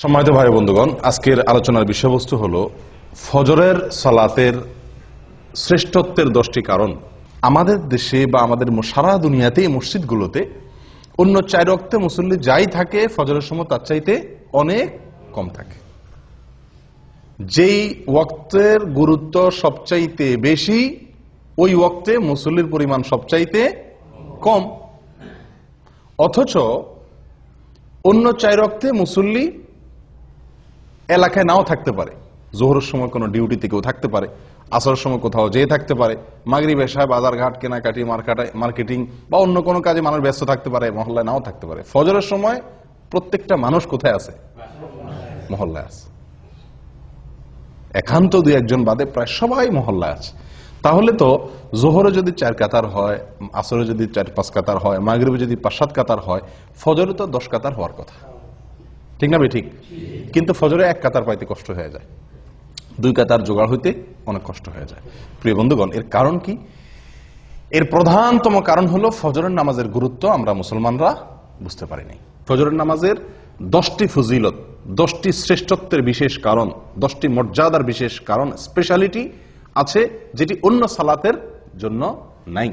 সম্মানিত ভাই বন্ধুগণ, আজকের আলোচনার বিষয়বস্তু হলো ফজরের সালাতের শ্রেষ্ঠত্বের 10টি কারণ। আমাদের দেশে বা আমাদের সারা দুনিয়াতে মসজিদগুলোতে অন্য 4 ওয়াক্তে মুসল্লি যাই থাকে ফজরের সময় তার চাইতে অনেক কম থাকে। যেই ওয়াক্তের গুরুত্ব সবচাইতে বেশি ওই ওয়াক্তে মুসল্লির পরিমাণ সবচাইতে কম, অথচ অন্য 4 ওয়াক্তে মুসল্লি এলাকায় নাও থাকতে পারে। জোহরের সময় কোনো ডিউটিতে কেউ থাকতে পারে, আসরের সময় কোথাও যেয়ে থাকতে পারে, মাগরিব এশায় বাজারঘাট কেনাকাটি মার্কেটিং বা অন্য কোনো কাজে মানুষ ব্যস্ত থাকতে পারে, মহল্লায় নাও থাকতে পারে। ফজরের সময় প্রত্যেকটা মানুষ কোথায় আছে? মহল্লায় আছে। একান্ত 2-1 জন বাদে প্রায় সবাই মহল্লায় আছে। তাহলে তো জোহরে যদি 4 কাতার হয়, আসরে যদি 4-5 কাতার হয়, মাগরিবে যদি 5-7 কাতার হয়, ফজরে তো 10 কাতার হওয়ার কথা, ঠিক না? ঠিক। কিন্তু ফজরে 1 কাতার পাইতে কষ্ট হয়ে যায়, 2 কাতার জোগাড় হইতে অনেক কষ্ট হয়ে যায়। প্রিয় বন্ধুগণ, এর কারণ কি? এর প্রধানতম কারণ হলো ফজরের নামাজের গুরুত্ব আমরা মুসলমানরা বুঝতে পারিনি। ফজরের নামাজের 10টি ফজিলত, 10টি শ্রেষ্ঠত্বের বিশেষ কারণ, 10টি মর্যাদার বিশেষ কারণ, স্পেশালিটি আছে যেটি অন্য সালাতের জন্য নাই।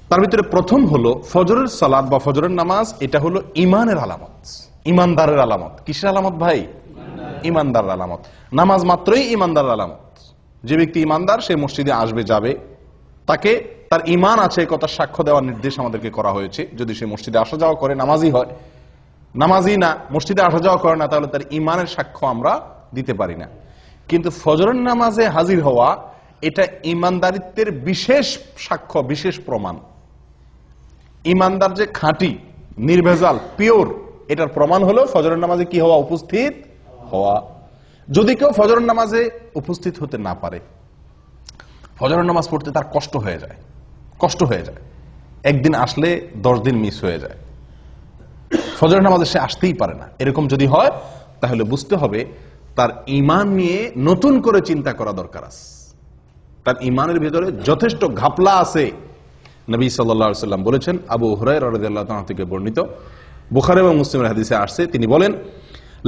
তার ভিতরে প্রথম হলো ফজরের সালাত বা ফজরের নামাজ, এটা হলো ঈমানের আলামত, ঈমানদারের আলামত। কিসের আলামত ভাই? ঈমানদারের আলামত। নামাজ মাত্রই ঈমানদারের আলামত। যে ব্যক্তি ঈমানদার সে মসজিদে আসবে, যাবে, তাকে তার ঈমান আছে কথা সাক্ষ্য দেওয়ার নির্দেশ আমাদেরকে করা হয়েছে। যদি সে মসজিদে আসা যাওয়া করে, নামাজি হয়, নামাজি না, মসজিদে আসা যাওয়া করে না, তাহলে তার ঈমানের সাক্ষ্য আমরা দিতে পারি না। কিন্তু ফজরের নামাজে হাজির হওয়া এটা ঈমানদারিত্বের বিশেষ সাক্ষ্য, বিশেষ প্রমাণ। ঈমানদার যে খাঁটি, নির্ভেজাল, পিওর, এটার প্রমাণ হলো ফজরের নামাজে কি হওয়া? উপস্থিত হওয়া। যদি কেউ ফজরের নামাজে উপস্থিত হতে না পারে, ফজরের নামাজ পড়তে তার কষ্ট হয়ে যায়, একদিন আসলে 10 দিন মিস হয়ে যায়, ফজরের নামাজে সে আসতেই পারে না, এরকম যদি হয় তাহলে বুঝতে হবে তার ঈমান নিয়ে নতুন করে চিন্তা করা দরকার আছে। তার ঈমানের ভিতরে যথেষ্ট ঘাপলা আছে। নবী সাল্লাল্লাহু আলাইহি ওয়াসাল্লাম বলেছেন, আবু হুরায়রা রাদিয়াল্লাহু তাআলা থেকে বর্ণিত, বুখারী এবং মুসলিমের হাদিসে আসছে, তিনি বলেন,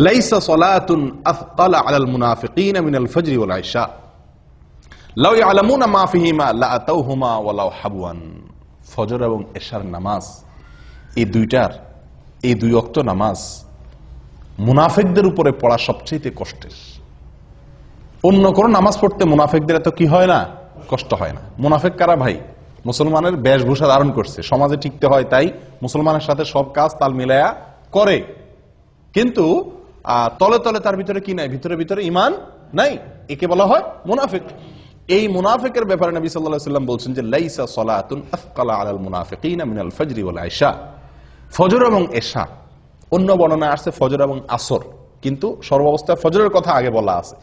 লাইসা সালাতুন আফকালা আলাল মুনাফিকিনা মিনাল ফজরি ওয়াল ইশা লাউ ইয়ালামুনা মা ফিহিমা লাআতাউহুমা ওয়ালাউ হাবওয়ান। ফজর এবং এশার নামাজ, এই 2 ওয়াক্ত নামাজ মুনাফিকদের উপরে পড়া সবচেয়ে কষ্টের। অন্য কোন নামাজ পড়তে মুনাফিকদের এত কি হয় না? কষ্ট হয় না। মুনাফিক কারা ভাই? মুসলমানের বেশভূষা ধারণ করছে, সমাজে টিকতে হয় তাই মুসলমানের সাথে সব কাজ তাল মিলায়া করে, কিন্তু তলে তলে তার ভিতরে কি নাই? ভিতরে ঈমান নাই, একে বলা হয় মুনাফিক। এই মুনাফিকের ব্যাপারে নবী সাল্লাল্লাহু আলাইহি ওয়াসাল্লাম বলছেন যে লাইসা সালাতুন আফকালা আলাল মুনাফিকিনা মিনাল ফজরি ওয়াল ইশা। ফজর এবং এশা, অন্য বর্ণনা আসছে ফজর এবং আসর, কিন্তু সর্বাবস্থায় ফজরের কথা আগে বলা আছে।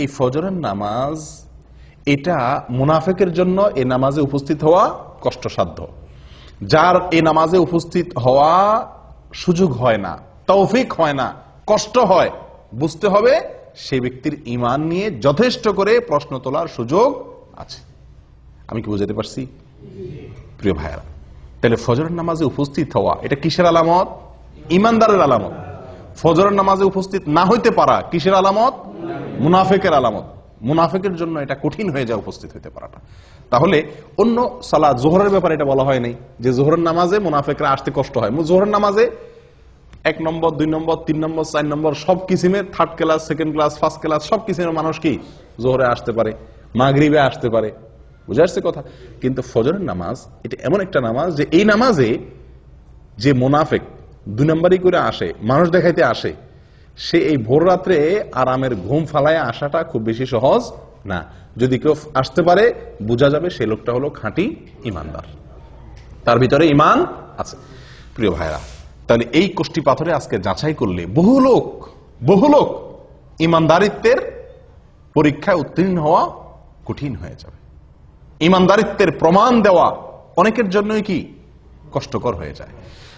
এই ফজরের নামাজ এটা মুনাফিকের জন্য এই নামাজে উপস্থিত হওয়া কষ্টসাধ্য। যার এই নামাজে উপস্থিত হওয়া সুযোগ হয় না, তৌফিক হয় না, কষ্ট হয়, বুঝতে হবে সেই ব্যক্তির ঈমান নিয়ে যথেষ্ট করে প্রশ্ন তোলার সুযোগ আছে। আমি কি বুঝাতে পারছি প্রিয় ভাইয়েরা? তাহলে ফজরের নামাজে উপস্থিত হওয়া এটা কিসের আলামত? ঈমানদারের আলামত। ফজরের নামাজে উপস্থিত না হইতে পারা কিসের আলামত? মুনাফিকের আলামত। মুনাফিকের জন্য এটা কঠিন হয়ে যায় উপস্থিত হইতে পারাটা। তাহলে অন্য সালাত, জোহরের ব্যাপারে এটা বলা হয় নাই যে জোহরের নামাজে মুনাফিকরা আসতে কষ্ট হয়। জোহরের নামাজে 1 নম্বর, 2 নম্বর, 3 নম্বর, 4 নম্বর সব কিসিমের, 3rd class, 2nd class, 1st class সব কিসিমের মানুষ কি জোহরে আসতে পারে, মাগরিবে আসতে পারে। বুঝে আসছে কথা? কিন্তু ফজরের নামাজ এটা এমন একটা নামাজ যে এই নামাজে যে মুনাফিক 2 নম্বরই করে আসে, মানুষ দেখাইতে আসে, সে এই ভোর রাত্রে আরামের ঘুম ফালায় আসাটা খুব বেশি সহজ না। যদি কেউ আসতে পারে বোঝা যাবে সেই লোকটা হলো খাঁটি ঈমানদার, তার ভিতরে ঈমান আছে। প্রিয় ভাইরা, তাহলে এই কোষ্টি পাথরে আজকে যাচাই করলে বহু লোক ঈমানদারিত্বের পরীক্ষায় উত্তীর্ণ হওয়া কঠিন হয়ে যাবে। ঈমানদারিত্বের প্রমাণ দেওয়া অনেকের জন্যই কি কষ্টকর হয়ে যায়।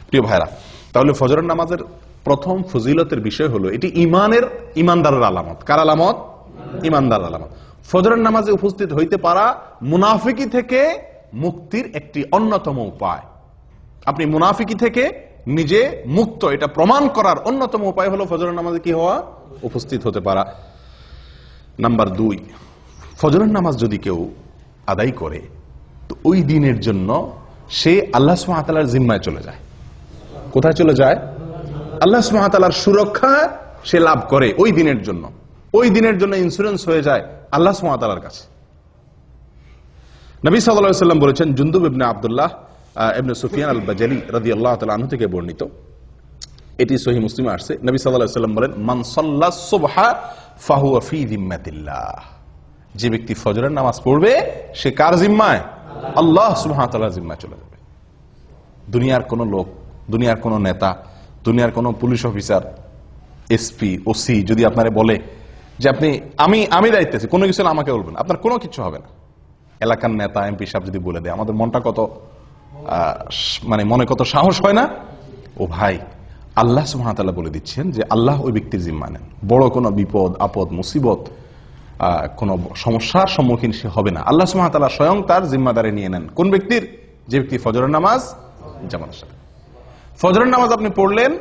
প্রিয় ভাইরা, তাহলে ফজরের নামাজের প্রথম ফজিলতের বিষয় হলো এটি ঈমানদারের আলামত। কার আলামত? ঈমানদারের আলামত। ফজরের নামাজে উপস্থিত হইতে পারা মুনাফিকি থেকে মুক্তির একটি অন্যতম উপায়। আপনি মুনাফিকি থেকে নিজে মুক্ত, এটা প্রমাণ করার অন্যতম উপায় হলো ফজরের নামাজে কি হওয়া, উপস্থিত হতে পারা। নাম্বার 2, ফজরের নামাজ যদি কেউ আদায় করে তো ওই দিনের জন্য সে আল্লাহ সুবহানাহু ওয়া তাআলার জিম্মায় চলে যায়। কোথায় চলে যায়? আল্লাহ সুবহানাহু ওয়া তাআলার সুরক্ষা সে লাভ করে ওই দিনের জন্য। ওই দিনের জন্য ইন্স্যুরেন্স হয়ে যায় আল্লাহ সুবহানাহু ওয়া তাআলার কাছে। নবী সাল্লাল্লাহু আলাইহি ওয়াসাল্লাম বলেছেন, জুনদুব ইবনে আব্দুল্লাহ ইবনে সুফিয়ান আল-বাজালি রাদিয়াল্লাহু তাআলা আনহু থেকে বর্ণিত, এটি সহিহ মুসলিমে আসছে। নবী সাল্লাল্লাহু আলাইহি ওয়াসাল্লাম বলেন, মান সাল্লাস সুবহা ফাহুয়া ফি যিম্মাতিল্লাহ। যে ব্যক্তি ফজরের নামাজ পড়বে সে কার জিম্মায়? আল্লাহ সুবহানাহু ওয়া তাআলার জিম্মায় চলে যাবে। দুনিয়ার কোন লোক, দুনিয়ার কোন নেতা, দুনিয়ার কোন পুলিশ অফিসার, এসপি, ওসি যদি আপনারে বলে যে আপনি আমি দায়িত্ব আছি, কোনো কিছু আমাকে বলবেন, আপনার কোনো কিছু হবে না। এলাকার নেতা, এমপি সাহেব যদি বলে দেয়, আমাদের মনটা কত মনে কত সাহস হয় না? ও ভাই, আল্লাহ সুবহানাহু ওয়া তাআলা বলে দিচ্ছেন যে আল্লাহ ওই ব্যক্তির জিম্মা নেন। বড় কোনো বিপদ আপদ মুসিবত, কোন সমস্যার সম্মুখীন সে হবে না। আল্লাহ সুবহানাহু ওয়া তাআলা স্বয়ং তার জিম্মাদারি নিয়ে নেন। কোন ব্যক্তির? যে ব্যক্তি ফজরের নামাজ জামাতের সাথে। ফজরের নামাজ আপনি পড়লেন,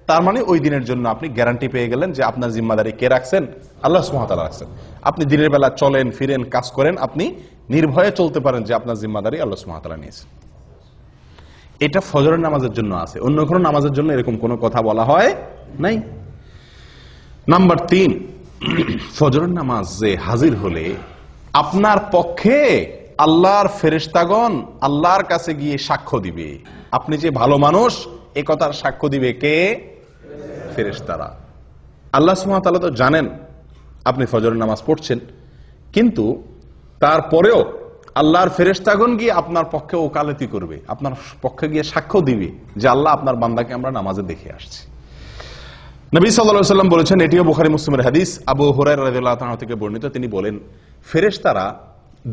তার মানে ওই দিনের জন্য আপনি গ্যারান্টি পেয়ে গেলেন যে আপনার জিম্মাদারি কে রাখছেন? আল্লাহ সুবহানাহু ওয়া তাআলা রাখছেন। আপনি দিনের বেলা চলেন ফিরেন কাজ করেন, আপনি নির্ভয়ে চলতে পারেন যে আপনার জিম্মাদারি আল্লাহ সুবহানাহু ওয়া তাআলা নিয়েছেন। এটা ফজরের নামাজের জন্য আছে, অন্য কোনো নামাজের জন্য এরকম কোনো কথা বলা হয় নাই। নাম্বার 3, ফজরের নামাজে হাজির হলে আপনার পক্ষে আল্লাহর ফেরেশতাগণ আল্লাহর কাছে গিয়ে সাক্ষ্য দিবে আপনি যে ভালো মানুষ, এ কথার সাক্ষ্য দিবে কে? ফেরেশতারা। আল্লাহ সুবহানাহু ওয়া তাআলা তো জানেন আপনি ফজরের নামাজ পড়ছেন, কিন্তু তারপরেও আল্লাহর ফেরেশতাগণ গিয়ে আপনার পক্ষে ওকালতি করবে, আপনার পক্ষে গিয়ে সাক্ষ্য দিবে যে আল্লাহ আপনার বান্দাকে আমরা নামাজে দেখে আসছি। নবী সাল্লাল্লাহু আলাইহি ওয়াসাল্লাম বলেছেন, এটিও বুখারী মুসলিমের হাদিস, আবু হুরায়রা রাদিয়াল্লাহু তাআলা থেকে বর্ণিত, তিনি বলেন, ফেরেশতারা,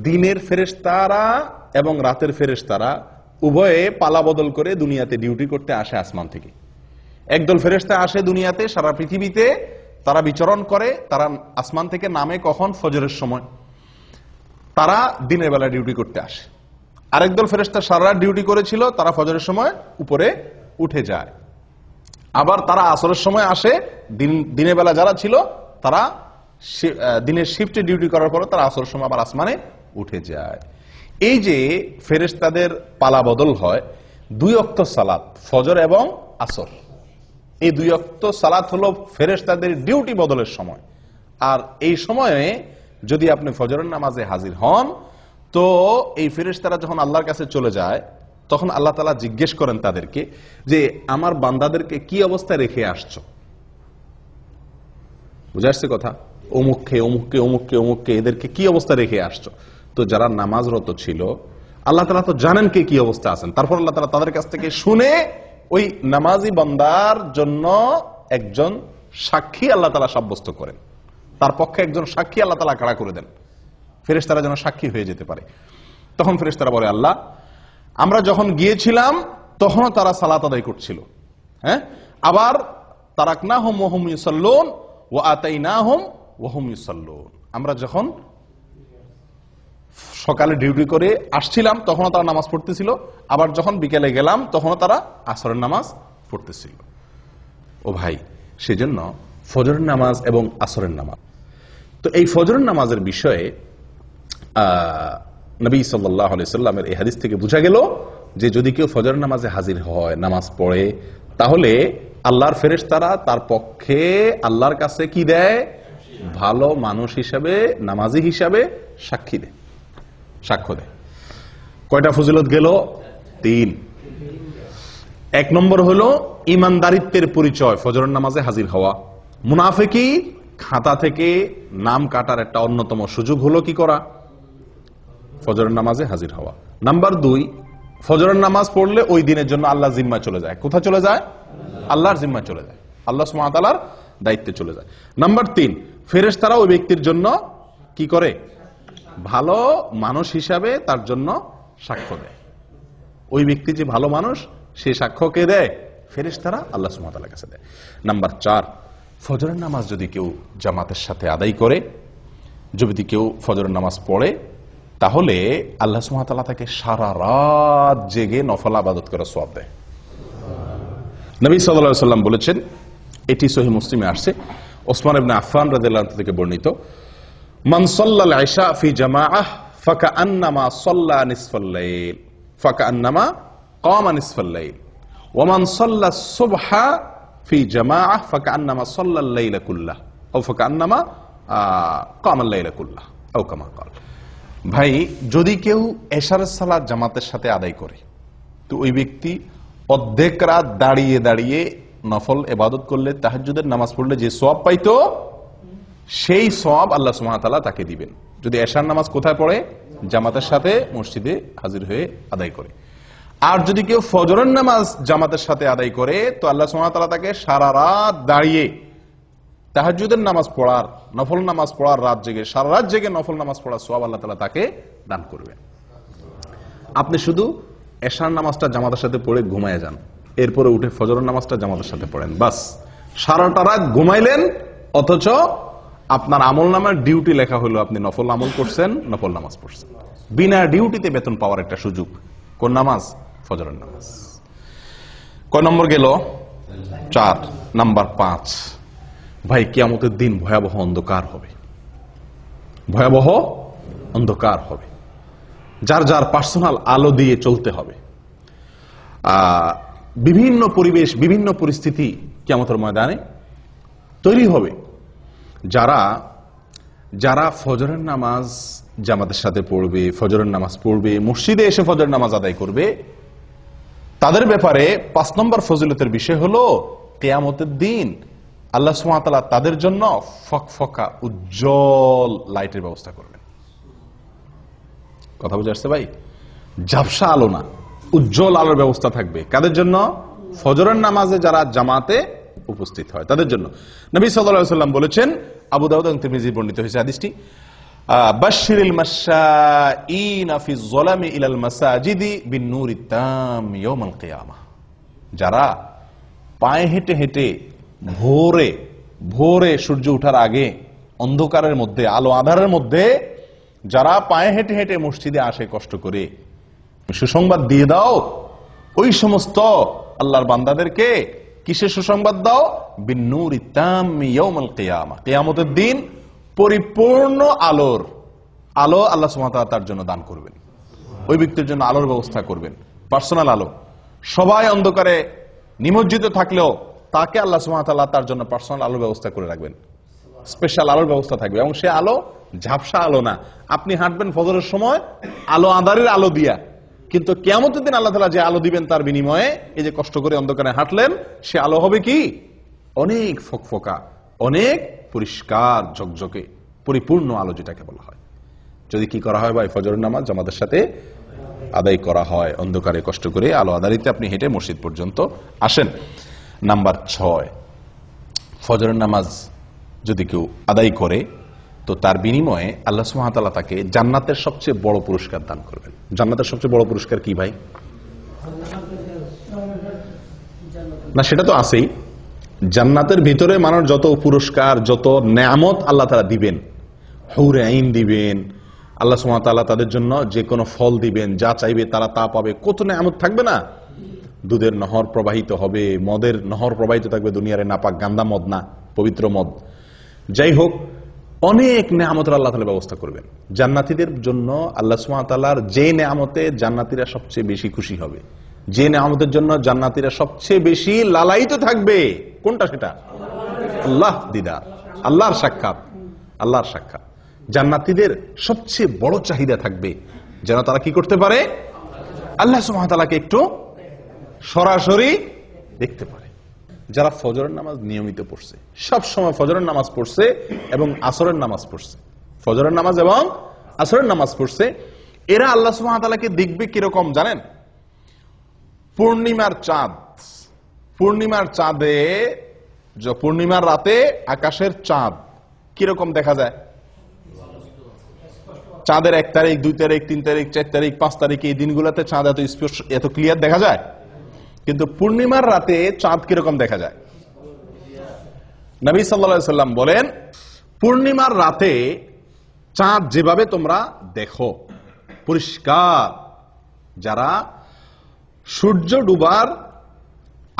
দিনের ফেরেশতারা এবং রাতের ফেরেশতারা উভয়ে পালা বদল করে দুনিয়াতে ডিউটি করতে আসে আসমান থেকে। একদল ফেরেশতা আসে দুনিয়াতে, সারা পৃথিবীতে তারা বিচরণ করে, তারা আসমান থেকে নামে কখন? ফজরের সময়। তারা দিনের বেলা ডিউটি করতে আসে। আরেকদল ফেরেশতা সারা রাত ডিউটি করেছিল, তারা ফজরের সময় উপরে উঠে যায়। আবার তারা আসরের সময় আসে, দিনের বেলা যারা ছিল তারা দিনের শিফটে ডিউটি করার পরে তারা আসরের সময় আবার আসমানে উঠে যায়। এই যে ফেরেশতাদের পালা বদল হয়, 2 ওয়াক্ত সালাত, ফজর এবং আসর, এই 2 ওয়াক্ত সালাত হলো ফেরেশতাদের ডিউটি বদলের সময়। আর এই সময়ে যদি আপনি ফজরের নামাজে হাজির হন, তো এই ফেরেশতারা যখন আল্লাহর কাছে চলে যায়, তখন আল্লাহ তাআলা জিজ্ঞেস করেন তাদেরকে যে আমার বান্দাদেরকে কি অবস্থায় রেখে আসছো? বুঝে আসছে কথা? অমুককে অমুককে অমুককে অমুককে এদেরকে কি অবস্থা রেখে আসছো? তো যারা নামাজরত ছিল, আল্লাহ তাআলা তো জানেন কে কি অবস্থা আছেন। তারপর আল্লাহ তাআলা তাদের কাছ থেকে শুনে ওই নামাজি বান্দার জন্য একজন সাক্ষী আল্লাহ তাআলা সাব্যস্ত করেন, তার পক্ষে একজন সাক্ষী আল্লাহ তাআলা খাড়া করে দেন, ফেরেশতারা যেন সাক্ষী হয়ে যেতে পারে। তখন ফেরেশতারা বলে, আল্লাহ, আমরা যখন গিয়েছিলাম তখনও তারা সালাত আদায় করছিল, হ্যাঁ, আবার তারাকনাহুম ওয়া হুম ইউসাল্লুন ওয়া আতাইনাহুম ওয়া হুম ইউসাল্লুন। আমরা যখন সকালে ডিউটি করে আসছিলাম তখনও তারা নামাজ পড়তেছিল, আবার যখন বিকেলে গেলাম তখনও তারা আসরের নামাজ পড়তেছিল। ও ভাই, সেজন্য ফজরের নামাজ এবং আসরের নামাজ, তো এই ফজরের নামাজের বিষয়ে নবী সাল্লাল্লাহু আলাইহি সাল্লামের এই হাদিস থেকে বোঝা গেল যে যদি কেউ ফজরের নামাজে হাজির হয়, নামাজ পড়ে, তাহলে আল্লাহর ফেরেশতারা তার পক্ষে আল্লাহর কাছে কি দেয়? ভালো মানুষ হিসাবে, নামাজি হিসাবে সাক্ষী দেয়, সাক্ষ্য দেয়। কয়টা ফজিলত গেল? 3। 1 নম্বর হলো ইমানদারিত্বের পরিচয় ফজরের নামাজে হাজির হওয়া। মুনাফিকি খাতা থেকে নাম কাটার একটা অন্যতম সুযোগ হলো কি করা? ফজরের নামাজে হাজির হওয়া। নাম্বার 2, ফজরের নামাজ পড়লে ওই দিনের জন্য আল্লাহর জিম্মায় চলে যায়। কোথায় চলে যায়? আল্লাহর জিম্মায় চলে যায়, আল্লাহ সুবহানাহু ওয়া তাআলার দায়িত্বে চলে যায়। নাম্বার 3, ফেরেশতারা ওই ব্যক্তির জন্য কি করে? ভালো মানুষ হিসাবে তার জন্য সাক্ষ্য দেয়। ওই ব্যক্তি যে ভালো মানুষ, সে সাক্ষ্য কে দেয়? ফেরেশতারা আল্লাহ সুবহানাহু ওয়া তাআলার কাছে দেয়। নাম্বার 4, ফজরের নামাজ যদি কেউ জামাতের সাথে আদায় করে, যদি কেউ ফজরের নামাজ পড়ে, তাহলে আল্লাহ সুবহানাহু ওয়া তাআলা তাকে সারা রাত জেগে নফল ইবাদত করে সওয়াব দেয়। নবী সাল্লাল্লাহু আলাইহি সাল্লাম বলেছেন, এটি সহিহ মুসলিমে আসছে, ওসমান ইবনে আফফান রাদিয়াল্লাহু আনহু থেকে বর্ণিত, মান সাল্লাল ইশা ফি জামাআহ ফাকান্নামা সাল্লা নিসফাল লাইল ফাকান্নামা কামা নিসফাল লাইল ওয়া মান সাল্লা সুবহা ফি জামাআহ ফাকান্নামা সাল্লাল লাইলা কুল্লাহ আও ফাকান্নামা কামাল লাইলা কুল্লাহ আও কামা ক্বাল। ভাই, যদি কেউ এশারের সালাত জামাতের সাথে আদায় করে তো ওই ব্যক্তি অর্ধেক রাত দাঁড়িয়ে দাঁড়িয়ে নফল ইবাদত করলে, তাহাজ্জুদের নামাজ পড়লে যে সওয়াব পাইতো সেই সওয়াব আল্লাহ সুবহানাহু ওয়া তাআলা তাকে দিবেন। যদি এশার নামাজ কোথায় পড়ে? জামাতের সাথে মসজিদে হাজির হয়ে আদায় করে। আর যদি কেউ ফজরের নামাজ জামাতের সাথে আদায় করে তো আল্লাহ সুবহানাহু ওয়া তাআলা তাকে সারা রাত দাঁড়িয়ে তাহাজ্জুদের নামাজ পড়ার, নফল নামাজ পড়ার, রাত জেগে সারা রাত জেগে নফল নামাজ পড়ার সওয়াব আল্লাহ তাআলা তাকে দান করবেন। আপনি শুধু এশার নামাজটা জামাতের সাথে পড়ে ঘুমায় যান, এরপরে উঠে ফজরের নামাজটা জামাতের সাথে পড়েন, বাস সারাটা রাত ঘুমাইলেন, অথচ আপনার আমল নামার ডিউটি লেখা হলো আপনি নফল আমল করছেন, নফল নামাজ পড়ছেন। বিনা ডিউটিতে বেতন পাওয়ার একটা সুযোগ। কোন নামাজ? ফজরের নামাজ। কয় নম্বর গেল? 4 নাম্বার 5। ভাই, কিয়ামতের দিন ভয়াবহ অন্ধকার হবে, ভয়াবহ অন্ধকার হবে। যার যার পার্সোনাল আলো দিয়ে চলতে হবে। বিভিন্ন পরিবেশ, বিভিন্ন পরিস্থিতি কিয়ামতের ময়দানে তৈরি হবে। যারা যারা ফজরের নামাজ জামাতের সাথে পড়বে, ফজরের নামাজ পড়বে, মসজিদে এসে ফজরের নামাজ আদায় করবে, তাদের ব্যাপারে 5 নম্বর ফজিলতের বিষয় হলো কিয়ামতের দিন আল্লাহ সুবহানাহু ওয়া তাআলা তাদের জন্য ফকফকা উজ্জ্বল লাইটের ব্যবস্থা করবেন। কথা বুঝে আসছে ভাই? ঝাপসা আলো না, উজ্জ্বল আলোর ব্যবস্থা থাকবে। কাদের জন্য? ফজরের নামাজে যারা জামাতে উপস্থিত হয় তাদের জন্য। নবী সাল্লাল্লাহু আলাইহি ওয়াসাল্লাম বলেছেন, আবু দাউদ এবং তিরমিজি বর্ণিত হয়েছে হাদিসটি, বাশশিরিল মাশাঈনা ফি যলামি ইলাল মাসাজিদি বিন-নূরিত তাম ইয়াউমাল কিয়ামাহ। যারা পায়ে হেঁটে হেঁটে ভোরে ভোরে সূর্য ওঠার আগে অন্ধকারের মধ্যে, আলো আঁধারের মধ্যে যারা পায়ে হেঁটে হেঁটে মসজিদে আসে কষ্ট করে, সুসংবাদ দিয়ে দাও ওই সমস্ত আল্লাহর বান্দাদেরকে। কিসের সুসংবাদ দাও? বিন-নূরিত তাম ইয়াউমাল কিয়ামাহ, কিয়ামতের দিন পরিপূর্ণ আলোর আলো আল্লাহ সুবহানাহু ওয়া তাআলা তার জন্য দান করবেন। ওই ব্যক্তির জন্য আলোর ব্যবস্থা করবেন, পার্সোনাল আলো। সবাই অন্ধকারে নিমজ্জিত থাকলেও তাকে আল্লাহ সুবহানাহু ওয়া তাআলা তার জন্য পার্সোনাল আলোর ব্যবস্থা করে রাখবেন, স্পেশাল আলোর ব্যবস্থা থাকবে। এবং সে আলো ঝাপসা আলো না। আপনি হাঁটবেন ফজরের সময় আলো আঁধারের আলো দিয়া, কিন্তু কিয়ামতের দিন আল্লাহ তাআলা যে আলো দিবেন তার বিনিময়ে এই যে কষ্ট করে অন্ধকারে হাঁটলেন, সে আলো হবে কি? অনেক ফকফকা, অনেক পরিষ্কার ঝকঝকে পরিপূর্ণ আলো যেটাকে বলা হয়। যদি কি করা হয় ভাই? ফজরের নামাজ জামাতের সাথে আদায় করা হয়, অন্ধকারে কষ্ট করে আলো আধারিতে আপনি হেঁটে মসজিদ পর্যন্ত আসেন। নাম্বার 6, ফজরের নামাজ যদি কেউ আদায় করে তো তার বিনিময়ে আল্লাহ সুবহানাহু ওয়া তাআলা তাকে জান্নাতের সবচেয়ে বড় পুরস্কার দান করবেন। জান্নাতের সবচেয়ে বড় পুরস্কার কি ভাই? না, সেটা তো আছেই। জান্নাতের ভিতরে মানুষ যত পুরস্কার, যত নেয়ামত আল্লাহ তাআলা দিবেন, হুরে আইন দিবেন, আল্লাহ সুবহানাহু ওয়া তাআলা তাদের জন্য যে কোনো ফল দিবেন, যা চাইবে তারা তা পাবে। কত নেয়ামত থাকবে না? দুধের নহর প্রবাহিত হবে, মদের নহর প্রবাহিত থাকবে, দুনিয়ারে নাপাক গান্দা মদ না, পবিত্র মদ। যাই হোক, অনেক নেয়ামতের আল্লাহ তাআলা ব্যবস্থা করবেন জান্নাতীদের জন্য। আল্লাহ সুবহানাহু ওয়া তাআলার যে নেয়ামতে জান্নাতীরা সবচেয়ে বেশি খুশি হবে, যে নেয়ামতের জন্য জান্নাতীরা সবচেয়ে বেশি লালায়িত থাকবে, কোনটা সেটা? আল্লাহ দিদার, আল্লাহর সাক্ষাৎ, আল্লাহর সাক্ষাৎ। জান্নাতীদের সবচেয়ে বড় চাহিদা থাকবে যেন তারা কি করতে পারে? আল্লাহ সুবহানাহু ওয়া তাআলাকে একটু সরাসরি দেখতে পারে। যারা ফজরের নামাজ নিয়মিত পড়ছে, সব সময় ফজরের নামাজ পড়ছে এবং আসরের নামাজ পড়ছে, ফজরের নামাজ এবং আসরের নামাজ পড়ছে, এরা আল্লাহ সুবহানাহু ওয়া তাআলাকে দেখবে কিরকম জানেন? পূর্ণিমার চাঁদ, পূর্ণিমার চাঁদে, পূর্ণিমার রাতে আকাশের চাঁদ কিরকম দেখা যায়? চাঁদের 1 তারিখ, 2 তারিখ, 3 তারিখ, 4 তারিখ, 5 তারিখ এই দিনগুলোতে চাঁদ এত স্পষ্ট, এত ক্লিয়ার দেখা যায়। কিন্তু পূর্ণিমার রাতে চাঁদ কিরকম দেখা যায়? নবী সাল্লাল্লাহু আলাইহি সাল্লাম বলেন, পূর্ণিমার রাতে চাঁদ যেভাবে তোমরা দেখো পরিষ্কার, যারা সূর্য ডুবার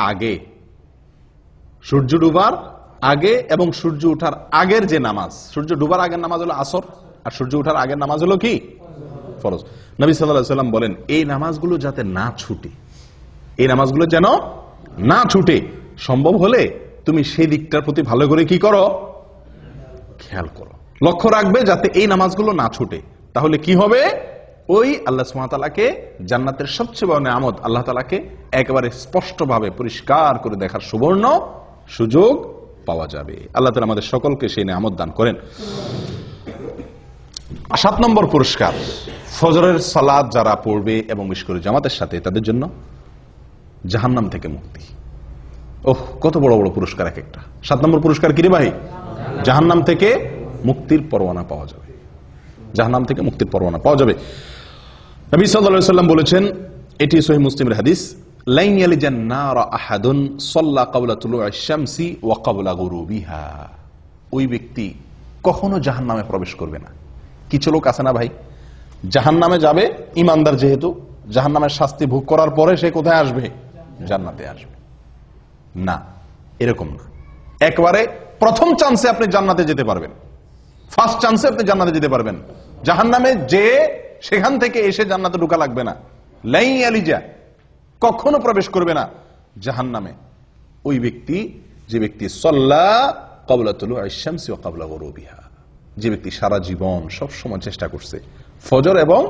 আগে সূর্য ডুবার আগে এবং সূর্য ওঠার আগের যে নামাজ, সূর্য ডুবার আগের নামাজ হলো আসর, আর সূর্য ওঠার আগের নামাজ হলো কি? ফরজ। নবী সাল্লাল্লাহু আলাইহি ওয়াসাল্লাম বলেন এই নামাজগুলো যাতে না ছুটে, এই নামাজগুলো যেন না ছুটে, সম্ভব হলে তুমি সেই দিকটার প্রতি ভালো করে কি করো? খেয়াল করো, লক্ষ্য রাখবে যাতে এই নামাজগুলো না ছুটে। তাহলে কি হবে? ওই আল্লাহ সুবহানাহু ওয়া তাআলাকে জান্নাতের সবচেয়ে বড় নিয়ামত আল্লাহ তাআলাকে একেবারে স্পষ্টভাবে পরিষ্কার করে দেখার সুবর্ণ সুযোগ পাওয়া যাবে। আল্লাহ তাআলা আমাদের সকলকে সেই নিয়ামত দান করেন। 7 নম্বর পুরস্কার, ফজরের সালাত যারা পড়বে এবং বিশেষ করে জামাতের সাথে, তাদের জন্য জাহান্নাম থেকে মুক্তি। ওহ, কত বড় বড় পুরস্কার এক একটা। 7 নম্বর পুরস্কার কি রে ভাই? জাহান্নাম থেকে মুক্তির পরোয়ানা পাওয়া যাবে। জাহান্নাম থেকে মুক্তির পরোয়ানা পাওয়া যাবে। নবী সাল্লাল্লাহু আলাইহি ওয়াসাল্লাম বলেছেন, এটি সহিহ মুসলিমের হাদিস, লাইন ইয়ালিজান নার আহাদুন সাল্লা ক্বাবলা তুলুইশ শামসি ওয়া ক্বাবলা গুরুবিহা। ওই ব্যক্তি কখনো জাহান্নামে প্রবেশ করবে না। কিছু লোক আছে না ভাই, জাহান্নামে যাবে, ইমানদার যেহেতু, জাহান্নামের শাস্তি ভোগ করার পরে সে কোথায় আসবে? জান্নাতে আসবে। না, এরকম না। একবারে প্রথম চান্সে আপনি জান্নাতে যেতে পারবেন, ফার্স্ট চান্সে আপনি জান্নাতে যেতে পারবেন। জাহান্নামে যে সেখান থেকে এসে জান্নাতে ঢোকা লাগবে না। লাই আলিজা, কখনো প্রবেশ করবে না জাহান্নামে ওই ব্যক্তি, যে ব্যক্তি সাল্লা ক্বাবলা তুলুইশ শামসি ওয়া ক্বাবলা গুরুবিহা, যে ব্যক্তি সারা জীবন সব সময় চেষ্টা করছে ফজর এবং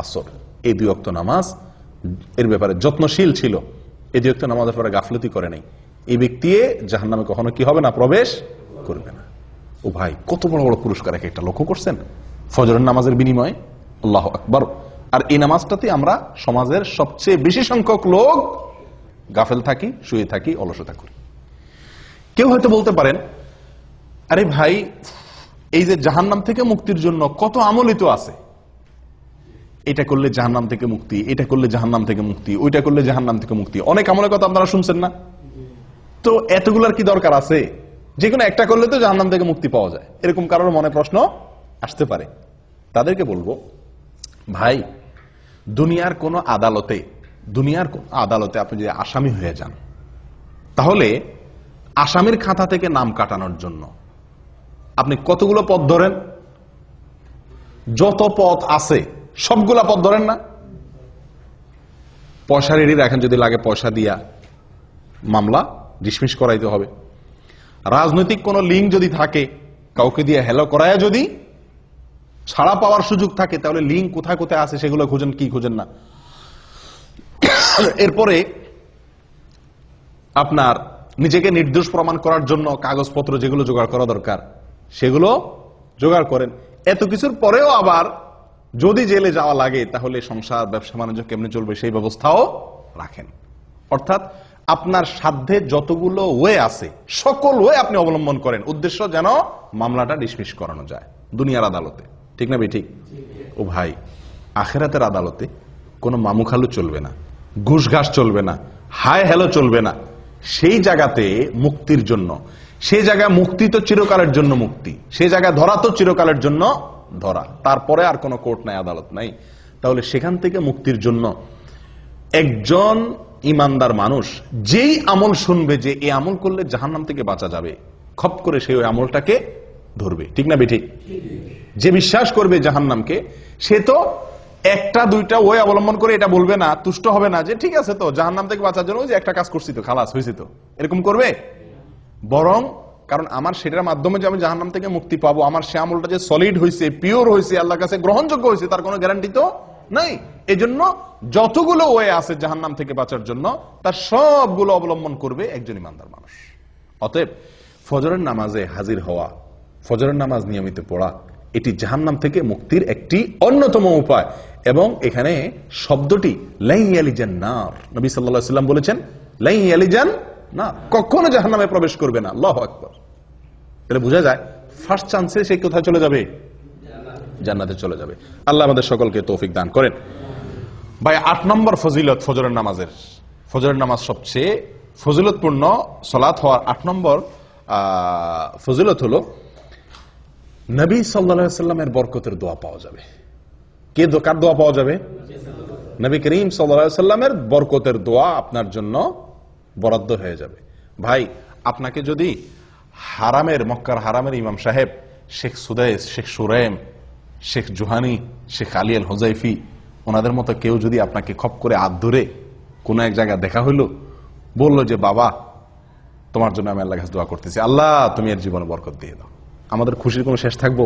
আসর এই 2 ওয়াক্ত নামাজ এর ব্যাপারে যত্নশীল ছিল, এই 2 ওয়াক্ত নামাজের পরে গাফলতি করে নাই, এই ব্যক্তি জাহান্নামে কখনো কি হবে না? প্রবেশ করবে না। ও ভাই, কত বড় বড় পুরস্কার এক একটা, লক্ষ্য করছেন? ফজরের নামাজের বিনিময়ে, আল্লাহু আকবার। আর এই নামাজটাতে আমরা সমাজের সবচেয়ে বেশি সংখ্যক লোক গাফেল থাকি, শুয়ে থাকি, অলসতা করি। কেউ হয়তো বলতে পারেন, আরে ভাই, এই যে জাহান্নাম থেকে মুক্তির জন্য কত আমলই তো আছে, এটা করলে জাহান্নাম থেকে মুক্তি, এটা করলে জাহান্নাম থেকে মুক্তি, ওইটা করলে জাহান্নাম থেকে মুক্তি, অনেক আমলের কথা আপনারা শুনছেন না? তো এতগুলার কি দরকার আছে? যে কোনো একটা করলে তো জাহান্নাম থেকে মুক্তি পাওয়া যায়, এরকম কারোর মনে প্রশ্ন আসতে পারে। তাদেরকে বলবো, ভাই, দুনিয়ার কোন আদালতে আপনি যদি আসামি হয়ে যান, তাহলে আসামির খাতা থেকে নাম কাটানোর জন্য আপনি কতগুলো পথ ধরেন? যত পথ আছে সবগুলা পথ ধরেন না? পয়সা রেডি রাখেন, যদি লাগে পয়সা দিয়া মামলা ডিসমিস করাইতে হবে। রাজনৈতিক কোন লিঙ্ক যদি থাকে, কাউকে দিয়ে হেলো করায় যদি ছাড়া পাওয়ার সুযোগ থাকে, তাহলে লিঙ্ক কোথায় কোথায় আছে সেগুলো খুঁজেন, কি খুঁজেন না। এরপরে আপনার নিজেকে নির্দোষ প্রমাণ করার জন্য কাগজপত্র যেগুলো জোগাড় করা দরকার সেগুলো জোগাড় করেন। এত কিছুর পরেও আবার যদি জেলে যাওয়া লাগে, তাহলে সংসার ব্যবসা বাণিজ্য কেমনে চলবে সেই ব্যবস্থাও রাখেন। অর্থাৎ আপনার সাধ্যে যতগুলো ওয়ে আছে সকল ওয়ে আপনি অবলম্বন করেন, উদ্দেশ্য যেন মামলাটা ডিসমিস করানো যায় দুনিয়ার আদালতে। ঠিক না ভাই? ঠিক। ও ভাই, আখিরাতের আদালতে কোনো মামুখালু চলবে না, ঘুষ ঘাস চলবে না, হায় হেলো চলবে না। সেই জায়গাতে মুক্তির জন্য, সেই জায়গায় মুক্তি তো চিরকালের জন্য মুক্তি, সেই জায়গায় ধরা তো চিরকালের জন্য ধরা, তারপরে আর কোনো কোর্ট নাই, আদালত নাই। তাহলে সেখান থেকে মুক্তির জন্য একজন ইমানদার মানুষ যেই আমল শুনবে যে এই আমল করলে জাহান্নাম থেকে বাঁচা যাবে, খপ করে সেই ওই আমলটাকে ধরবে। ঠিক না বেঠিক? যে বিশ্বাস করবে জাহান্নামকে, সে তো একটা দুইটা ওই অবলম্বন করে এটা বলবে না, তুষ্ট হবে না যে ঠিক আছে তো জাহান্নাম থেকে বাঁচার জন্য যে একটা কাজ করছি তো খালাস হয়েছে তো, এরকম করবে। বরং কারণ আমার সেটার মাধ্যমে যে আমি জাহান্নাম থেকে মুক্তি পাবো, আমার সে আমলটা যে সলিড হয়েছে, পিওর হয়েছে, আল্লাহর কাছে গ্রহণযোগ্য হয়েছে, তার কোনো গ্যারান্টি তো নাই। এজন্য যতগুলো ওয়ে আছে জাহান্নাম থেকে বাঁচার জন্য, তার সবগুলো অবলম্বন করবে একজন ইমানদার মানুষ। অতএব ফজরের নামাজে হাজির হওয়া, ফজরের নামাজ নিয়মিত পড়া, এটি জাহান্নাম থেকে মুক্তির একটি অন্যতম উপায়। এবং এখানে শব্দটি লাই ইয়ালিজান নার, নবী সাল্লাল্লাহু আলাইহি ওয়াসাল্লাম বলেছেন লাই ইয়ালিজান না, কখনো জাহান্নামে প্রবেশ করবে না। আল্লাহু আকবার। তাহলে বোঝা যায় ফার্স্ট চান্সে সে কোথায় চলে যাবে? জান্নাতে চলে যাবে। আল্লাহ আমাদের সকলকে তৌফিক দান করেন। ভাই, 8 নম্বর ফজিলত ফজরের নামাজের, ফজরের নামাজ সবচেয়ে ফজিলতপূর্ণ সালাত হওয়ার 8 নম্বর ফজিলত হলো নবী সাল্লাল্লাহু আলাইহি ওয়াসাল্লামের বরকতের দোয়া পাওয়া যাবে। কার দোয়া পাওয়া যাবে? নবী করিম সাল্লাল্লাহু আলাইহি ওয়াসাল্লামের বরকতের দোয়া আপনার জন্য বরাদ্দ হয়ে যাবে। ভাই, আপনাকে যদি হারামের, মক্কার হারামের ইমাম সাহেব শেখ সুদাইস, শেখ সুরাইম, শেখ জুহানি, শেখ আলী আল হুজাইফি, ওনাদের মতো কেউ যদি আপনাকে খপ করে হাত ধরে কোনো এক জায়গায় দেখা হইল, বললো যে বাবা তোমার জন্য আমি আল্লাহর কাছে দোয়া করতেছি, আল্লাহ তুমি এর জীবনে বরকত দিয়ে দাও, আমাদের খুশির কোনো শেষ থাকবো?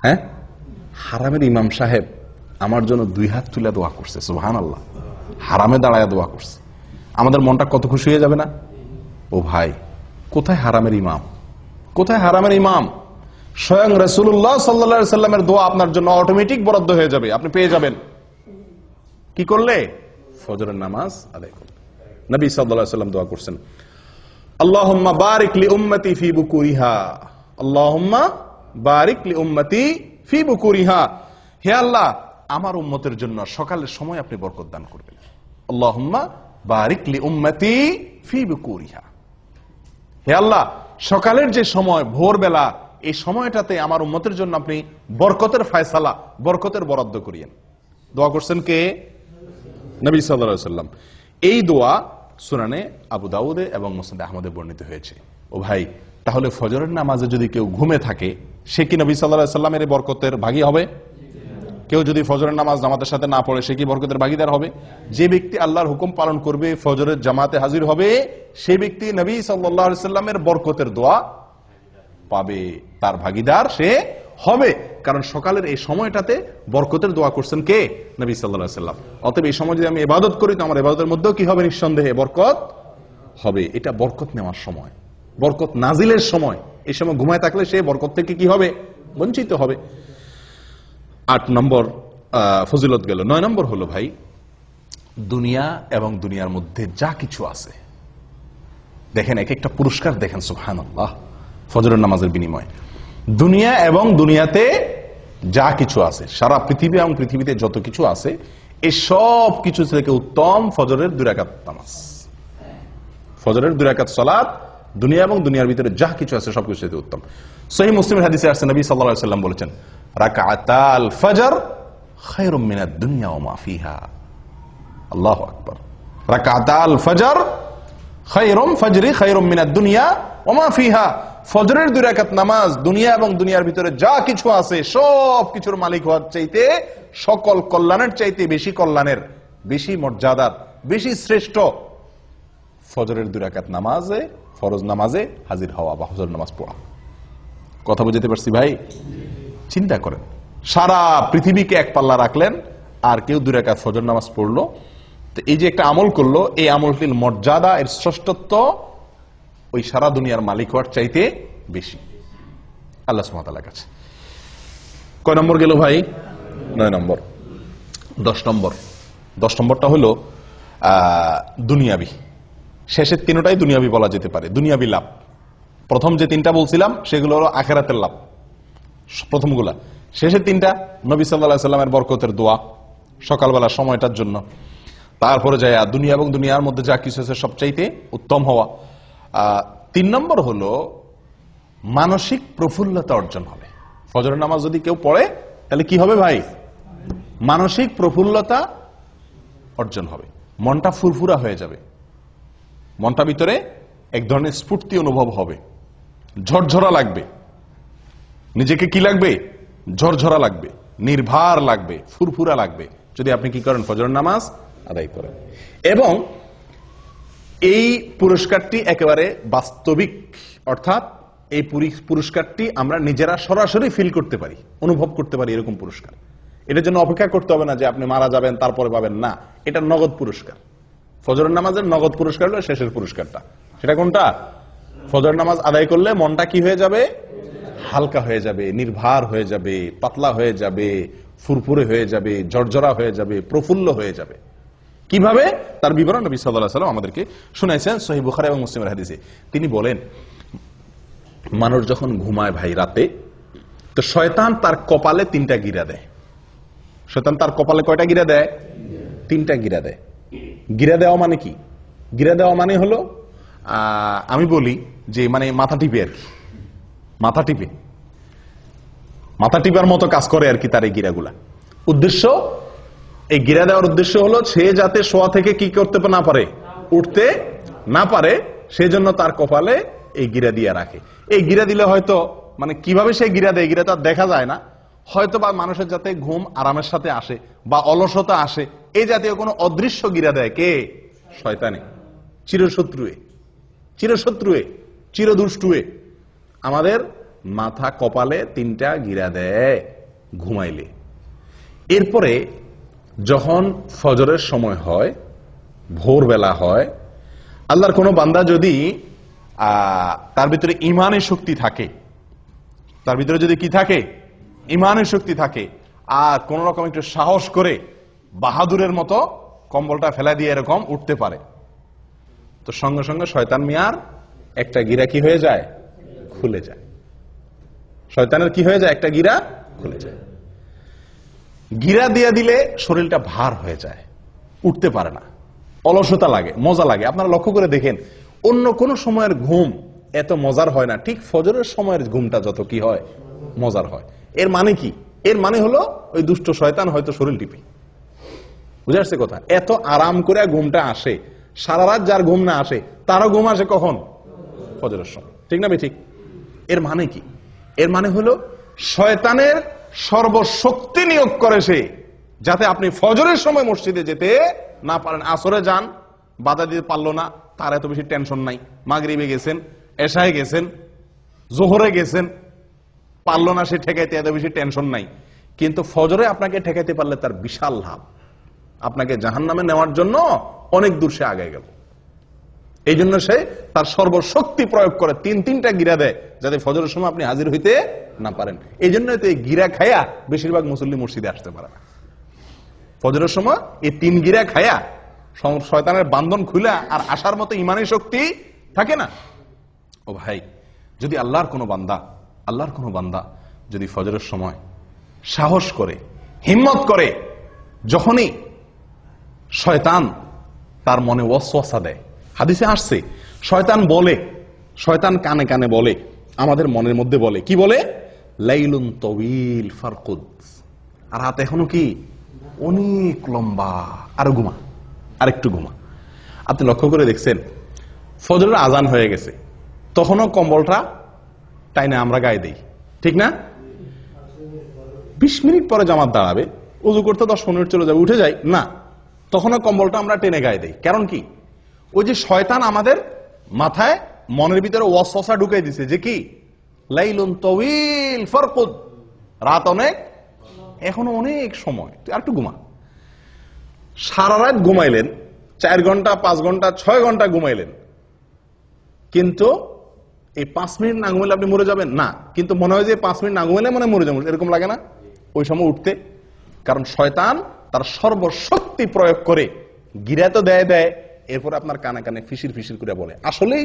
হ্যাঁ, হারামের ইমাম সাহেব আমার জন্য 2 হাত তুলে দোয়া করছে, সুবহানাল্লাহ, হারামে দাঁড়ায় দোয়া করছে, আমাদের মনটা কত খুশি হয়ে যাবে না? ও ভাই, কোথায় হারামের ইমাম, কোথায় হারামের ইমাম? স্বয়ং রাসূলুল্লাহ সাল্লাল্লাহু আলাইহি সাল্লামের দোয়া আপনার জন্য অটোমেটিক বরাদ্দ হয়ে যাবে, আপনি পেয়ে যাবেন। কি করলে? ফজরের নামাজ আদায় করলে। নবী সাল্লাল্লাহু আলাইহি সাল্লাম দোয়া করছেন, আল্লাহুম্মা বারিক লি উম্মতি ফি বুকুরিহা, আল্লাহুম্মা বারিক লি উম্মতি ফি বুকুরিহা, হে আল্লাহ আমার উম্মতের জন্য সকালের সময় আপনি বরকত দান করবেন। আল্লাহুম্মা বারিক লি উম্মতি ফি বুকুরিহা, হে আল্লাহ সকালের যে সময়, ভোরবেলা, এই সময়টাতে আমার উম্মতের জন্য আপনি বরকতের ফয়সালা, বরকতের বরাদ্দ করিয়েন। দোয়া করছেন কে? নবী সাল্লাল্লাহু আলাইহি সাল্লাম। এই দোয়া সুনানে আবু দাউদে এবং মুসনাদে আহমদে বর্ণিত হয়েছে। ও ভাই, তাহলে ফজরের নামাজে যদি কেউ ঘুমে থাকে, সে কি নবী সাল্লাল্লাহু আলাইহি সাল্লামের বরকতের ভাগী হবে? কেউ যদি ফজরের নামাজ জামাতের সাথে না পড়ে, সে কি বরকতের ভাগীদার হবে? যে ব্যক্তি আল্লাহর হুকুম পালন করবে, ফজরের জামাতে হাজির হবে, সেই ব্যক্তি নবী সাল্লাল্লাহু আলাইহি সাল্লামের বরকতের দোয়া পাবে, তার ভাগীদার সে হবে। কারণ সকালের এই সময়টাতে বরকতের দোয়া করছেন কে? নবী সাল্লাল্লাহু আলাইহি সাল্লাম। অতএব এই সময় যদি আমি ইবাদত করি, তো আমার ইবাদতের মধ্যেও কি হবে? নিঃসন্দেহে বরকত হবে। এটা বরকত নেওয়ার সময়, বরকত নাজিলের সময়। এই সময় ঘুমায় থাকলে সে বরকত থেকে কি হবে? বঞ্চিত হবে। 8 নম্বর ফজিলত গেল। 9 নম্বর হলো ভাই, দুনিয়া এবং দুনিয়ার মধ্যে যা কিছু আছে, দেখেন এক একটা পুরস্কার দেখেন, সুবহানাল্লাহ, ফজরের নামাজের বিনিময়ে। দুনিয়া এবং দুনিয়াতে যা কিছু আছে, সারা পৃথিবী এবং পৃথিবীতে যত কিছু আছে, এই সব কিছু থেকে উত্তম ফজরের 2 রাকাত নামাজ। ফজরের 2 রাকাত সালাত দুনিয়া এবং দুনিয়ার ভিতরে যা কিছু আছে সবকিছু থেকে উত্তম। সহিহ মুসলিমের হাদিসে আসছে, নবী সাল্লাল্লাহু আলাইহি সাল্লাম বলেছেন, রাকাতাল ফজর খায়রুম মিনাদ দুনিয়া ওয়া মা ফিহা। আল্লাহু আকবার। রাকাতাল ফজর খায়রুম মিনাদ দুনিয়া ওয়া মা ফিহা। ফজরের 2 রাকাত নামাজ দুনিয়া এবং দুনিয়ার ভিতরে যা কিছু আছে সব কিছুর মালিক হওয়ার চাইতে, সকল কল্যাণের চাইতে বেশি কল্যাণের, বেশি মর্যাদার, বেশি শ্রেষ্ঠ ফজরের 2 রাকাত নামাজে, ফরজ নামাজে হাজির হওয়া বা ফজর নামাজ পড়া। কথা বুঝতে পারছি ভাই? চিন্তা করেন, সারা পৃথিবীকে এক পাল্লা রাখলেন, আর কেউ 2 রাকাত ফজর নামাজ পড়লো, তো এই যে একটা আমল করলো, এই আমলটির মর্যাদা, এর শ্রেষ্ঠত্ব ওই সারা দুনিয়ার মালিক হওয়ার চাইতে বেশি আল্লাহ সুবহানাহু ওয়া তাআলার কাছে। কয় নম্বর গেল ভাই? 9 নম্বর। 10 নম্বরটা হলো দুনিয়াবি। শেষের 3টাই দুনিয়াবি বলা যেতে পারে, দুনিয়াবি লাভ। প্রথম যে 3টা বলছিলাম সেগুলো হলো আখিরাতের লাভ, প্রথমগুলা। শেষের 3টা নবী সাল্লাল্লাহু আলাইহি সাল্লামের বরকতের দোয়া সকালবেলা সময়টার জন্য। তারপরে যায় দুনিয়া এবং দুনিয়ার মধ্যে যা কিছু আছে সবচাইতে উত্তম হওয়া। 3 নম্বর হলো মানসিক প্রফুল্লতা অর্জন হবে। ফজরের নামাজ যদি কেউ পড়ে, তাহলে কি হবে ভাই? মানসিক প্রফুল্লতা অর্জন হবে, মনটা ফুরফুরা হয়ে যাবে, মনটা ভিতরে এক ধরনের স্ফূর্তি অনুভব হবে, ঝরঝরা লাগবে, নিজেকে কি লাগবে? ঝরঝরা লাগবে, নির্ভার লাগবে, ফুরফুরা লাগবে, যদি আপনি কি করেন? ফজরের নামাজ আদায় করেন। এবং এই পুরস্কারটি একেবারে বাস্তবিক, অর্থাৎ এই পুরস্কারটি আমরা নিজেরা সরাসরি ফিল করতে পারি, অনুভব করতে পারি, এরকম পুরস্কার। এটার জন্য অপেক্ষা করতে হবে না যে আপনি মারা যাবেন তারপরে পাবেন, না, এটা নগদ পুরস্কার। ফজরের নামাজের নগদ পুরস্কার হলো শেষের পুরস্কারটা। সেটা কোনটা? ফজরের নামাজ আদায় করলে মনটা কি হয়ে যাবে? হালকা হয়ে যাবে, নির্ভার হয়ে যাবে, পাতলা হয়ে যাবে, ফুরফুরে হয়ে যাবে, ঝরঝরা হয়ে যাবে, প্রফুল্ল হয়ে যাবে। কিভাবে? তার বিবরণ নবী সাল্লাল্লাহু আলাইহি ওয়াসাল্লাম আমাদেরকে শুনাইছেন সহিহ বুখারী এবং মুসলিমের হাদিসে। তিনি বলেন, মানুষ যখন ঘুমায় ভাই রাতে, তো শয়তান তার কপালে 3টা গিরা দেয়। শয়তান তার কপালে কয়টা গিরা দেয়? 3টা গিরা দেয়। গিরা দেওয়া মানে কি? গিরা দেওয়া মানে হলো, আমি বলি যে মানে মাথা টিপে আর কি, মাথা টিপার মতো কাজ করে আর কি তার এই গিরাগুলা। উদ্দেশ্য, এই গিরা দেওয়ার উদ্দেশ্য হলো সে যাতে শোয়া থেকে কি করতে না পারে? উঠতে না পারে, সেজন্য তার কপালে এই গিরা দিয়ে রাখে। এই গিরা দিলে হয়তো মানে কিভাবে সে গিরা দেয়, গিরা তো আর দেখা যায় না, হয়তো বা মানুষের যাতে ঘুম আরামের সাথে আসে বা অলসতা আসে, এই জাতীয় কোনো অদৃশ্য গিরা দেয় কে? শয়তানে। চিরশত্রুয়ে, চিরশত্রুয়ে, চিরদুষ্টুয়ে আমাদের মাথা কপালে 3টা গিরা দেয় ঘুমাইলে। এরপরে যখন ফজরের সময় হয়, ভোরবেলা হয়, আল্লাহর কোনো বান্দা যদি তার ভিতরে ইমানের শক্তি থাকে, তার ভিতরে যদি কি থাকে? ইমানের শক্তি থাকে, আর কোন রকম একটু সাহস করে বাহাদুরের মতো কম্বলটা ফেলা দিয়ে এরকম উঠতে পারে, তো সঙ্গে সঙ্গে শয়তান মিয়ার একটা গিরা কি হয়ে যায়? খুলে যায়। শয়তানের কি হয়ে যায়? একটা গিরা খুলে যায়। গিরা দিয়ে দিলে শরীরটা ভার হয়ে যায়, উঠতে পারে না, অলসতা লাগে, মজা লাগে। আপনারা লক্ষ্য করে দেখেন, অন্য কোন সময়ের ঘুম এত মজার হয় না, ঠিক ফজরের সময়ের ঘুমটা যত কি হয় মজার হয়। এর মানে কি? এর মানে হলো ওই দুষ্ট শয়তান হয়তো শরীর টিপে, বুঝে আসছে কথা? এত আরাম করে ঘুমটা আসে, সারা রাত যার ঘুম না আসে তারও ঘুম আসে কখন? ফজরের সময়, ঠিক না? ঠিক। এর মানে কি? এর মানে হলো শয়তানের সর্বশক্তি নিয়োগ করে সে, যাতে আপনি ফজরের সময় মসজিদে যেতে না পারেন। আসরে যান, বাধা দিতে পারলো না, তার এত বেশি টেনশন নাই। মাগরিবে গেছেন, এশায় গেছেন, জোহরে গেছেন, পারলো না সে ঠেকাইতে, এত বেশি টেনশন নাই। কিন্তু ফজরে আপনাকে ঠেকাইতে পারলে তার বিশাল লাভ, আপনাকে জাহান্নামে নেওয়ার জন্য অনেক দূর সে আগে গেল। এই জন্য সে তার সর্বশক্তি প্রয়োগ করে 3টা গিরা দেয়, যাতে ফজরের সময় আপনি হাজির হইতে না পারেন। এই জন্য তো এই গিরা খায়া বেশিরভাগ মুসল্লি মসজিদে আসতে পারে না। ফজরের সময় এই 3 গিরা খায়া শয়তানের বান্ধন খুলে আর আসার মতো ইমানি শক্তি থাকে না। ও ভাই, যদি আল্লাহর কোনো বান্দা যদি ফজরের সময় সাহস করে, হিম্মত করে, যখনই শয়তান তার মনে ওয়াসওয়াসা দেয়, হাদিসে আসছে শয়তান কানে কানে বলে, আমাদের মনের মধ্যে বলে, কি বলে? লাইলুন তওয়িল ফারকুদ, আর রাত এখনো কি অনেক লম্বা, আরো ঘুমা, আরেকটু ঘুমা। আপনি লক্ষ্য করে দেখছেন, ফজরের আজান হয়ে গেছে, তখনও কম্বলটা টাইনে আমরা গায়ে দেই, ঠিক না? 20 মিনিট পরে জামাত দাঁড়াবে, উযু করতে 10 মিনিট চলে যাবে, উঠে যাই না, তখনও কম্বলটা আমরা টেনে গায়ে দেই। কারণ কি? ওই যে শয়তান আমাদের মাথায়, মনের ভিতরে ওয়াসওয়াসা ঢুকাই দিছে যে কি লাইলুন তাওয়িল ফারকুদ, রাত অনেক, এখনো অনেক সময়, তুই আর একটু ঘুমা। সারা রাত ঘুমাইলেন, 4 ঘন্টা 5 ঘন্টা 6 ঘন্টা ঘুমাইলেন, কিন্তু এই 5 মিনিট না ঘুমাইলে আপনি মরে যাবেন না, কিন্তু মনে হয় যে 5 মিনিট না ঘুমাইলে মনে মরে যাবেন, এরকম লাগে না ওই সময় উঠতে? কারণ শয়তান তার সর্বশক্তি প্রয়োগ করে গিরা তো দেয়, এরপর আপনার কানে কানে ফিসির ফিসির করে বলে। আসলেই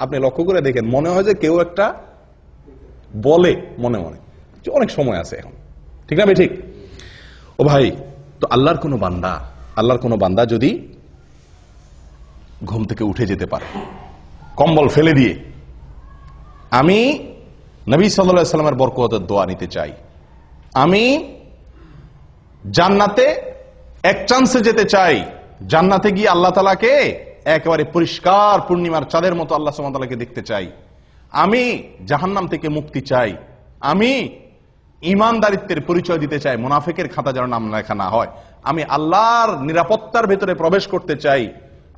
আপনি লক্ষ্য করে দেখেন, মনে হয় যে কেউ একটা বলে মনে মনে যে অনেক সময় আছে এখন, ঠিক না ভাই? ঠিক। ও ভাই, তো আল্লাহর কোনো বান্দা যদি ঘুম থেকে উঠে যেতে পারে কম্বল ফেলে দিয়ে, আমি নবী সাল্লাল্লাহু আলাইহি সাল্লামের বরকতের দোয়া নিতে চাই, আমি জান্নাতে এক চান্সে যেতে চাই, জান্নাতে গিয়ে আল্লাহ তাআলাকে একেবারে পরিষ্কার পূর্ণিমার চাঁদের মতো আল্লাহ সুবহানাহু ওয়া তাআলাকে দেখতে চাই, আমি জাহান্নাম থেকে মুক্তি চাই, আমি ঈমানদারিত্বের পরিচয় দিতে চাই, মুনাফিকের খাতা যেন নাম লেখা না হয়, আমি আল্লাহর নিরাপত্তার ভেতরে প্রবেশ করতে চাই,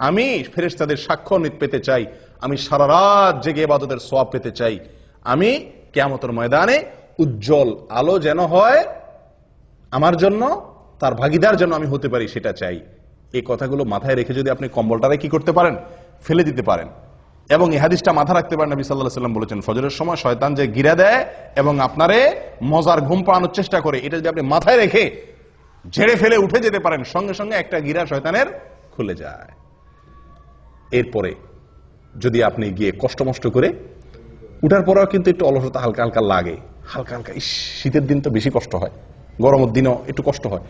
আমি ফেরেশতাদের সাক্ষ্য পেতে চাই, আমি সারা রাত জেগে ইবাদতের সওয়াব পেতে চাই, আমি কিয়ামতের ময়দানে উজ্জ্বল আলো যেন হয় আমার জন্য, তার ভাগীদার যেন আমি হতে পারি, সেটা চাই। এই কথাগুলো মাথায় রেখে যদি আপনি কম্বলটারে কি করতে পারেন? ফেলে দিতে পারেন। এবং এই হাদিসটা মাথা রাখতে পারেন, নবী সাল্লাল্লাহু আলাইহি সাল্লাম বলেছেন, ফজরের সময় শয়তান যে গিরা দেয় এবং আপনারে মজার ঘুম পাড়ানোর চেষ্টা করে, এটা যদি আপনি মাথায় রেখে ঝেড়ে ফেলে উঠে যেতে পারেন, সঙ্গে সঙ্গে একটা গিরা শয়তানের খুলে যায়। এরপরে যদি আপনি গিয়ে কষ্ট মষ্ট করে উঠার পরেও কিন্তু একটু অলসতা হালকা হালকা লাগে, হালকা হালকা, শীতের দিন তো বেশি কষ্ট হয়, গরমের দিনও একটু কষ্ট হয়,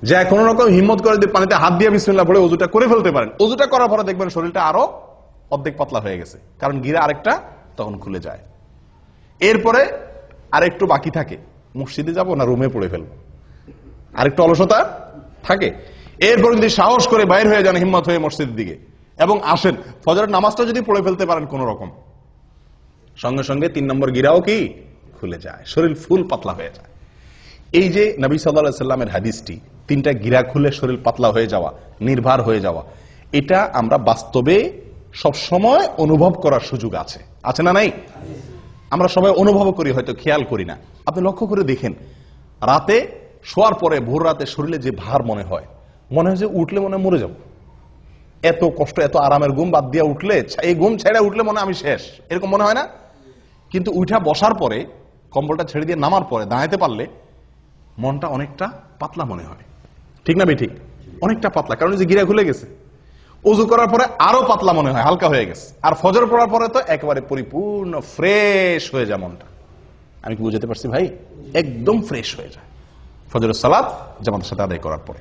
যা কোনো রকম হিম্মত করে যদি পানিতে হাত দিয়ে বিসমিল্লাহ পড়ে ওযুটা করে ফেলতে পারেন, ওযুটা করার পরে দেখবেন শরীরটা আরো অর্ধেক পাতলা হয়ে গেছে, কারণ গিরা আরেকটা তখন খুলে যায়। এরপরে আরেকটু বাকি থাকে, মসজিদে যাব না রুমে পড়ে ফেলবো, আরেকটু অলসতা থাকে। এরপরে যদি সাহস করে বাইর হয়ে যান হিম্মত হয়ে মসজিদের দিকে, এবং আসেন ফজরের নামাজটা যদি পড়ে ফেলতে পারেন কোন রকম, সঙ্গে সঙ্গে 3 নম্বর গিরাও কি খুলে যায়, শরীর ফুল পাতলা হয়ে যায়। এই যে নবী সাল্লাল্লাহু আলাইহি সাল্লামের হাদিসটি, 3টা গিরা খুলে শরীর পাতলা হয়ে যাওয়া, নির্ভর হয়ে যাওয়া, এটা আমরা বাস্তবে সব সময় অনুভব করার সুযোগ আছে, আছে না নাই? আমরা সবাই অনুভব করি, হয়তো খেয়াল করি না। আপনি লক্ষ্য করে দেখেন, রাতে শোয়ার পরে ভোর রাতে শরীরে যে ভার মনে হয় যে উঠলে মনে হয় মরে যাব, এত কষ্ট, এত আরামের ঘুম বাদ দিয়ে উঠলে, এই ঘুম ছেড়ে উঠলে মনে আমি শেষ, এরকম মনে হয় না? কিন্তু উঠা বসার পরে, কম্বলটা ছেড়ে দিয়ে নামার পরে দাঁড়াতে পারলে মনটা অনেকটা পাতলা মনে হয়, ঠিক না? ঠিক, অনেকটা পাতলা, কারণ যে গিরা খুলে গেছে। ওযু করার পরে আরো পাতলা মনে হয়, হালকা হয়ে গেছে। আর ফজর পড়ার পরে তো একেবারে পরিপূর্ণ ফ্রেশ হয়ে যায় মনটা। আমি কি বুঝাতে পারছি ভাই? একদম ফ্রেশ হয়ে যায় ফজরের সালাত জামাতের সাথে আদায় করার পরে।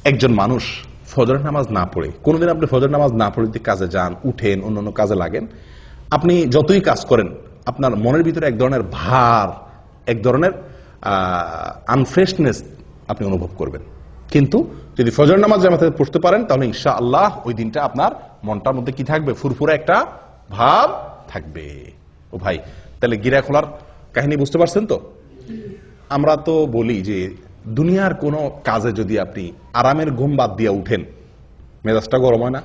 একজন মানুষ ফজরের নামাজ না পড়ে, কোনোদিন আপনি ফজরের নামাজ না পড়ে কাজে যান, উঠেন, অন্যান্য কাজে লাগেন, আপনি যতই কাজ করেন আপনার মনের ভিতরে এক ধরনের ভার, এক ধরনের আনফ্রেশনেস আপনি অনুভব করবেন। কিন্তু যদি ফজর নামাজ জামাতে পড়তে পারেন তাহলে ইনশাআল্লাহ ওই দিনটা আপনার মনটার মধ্যে কি থাকবে? ফুরফুরে একটা ভাব থাকবে। ও ভাই, তাহলে গিরা খোলার কাহিনী বুঝতে পারছেন তো? আমরা তো বলি যে দুনিয়ার কোনো কাজে যদি আপনি আরামের ঘুম বাদ দিয়ে উঠেন, মেজাজটা গরম হয় না?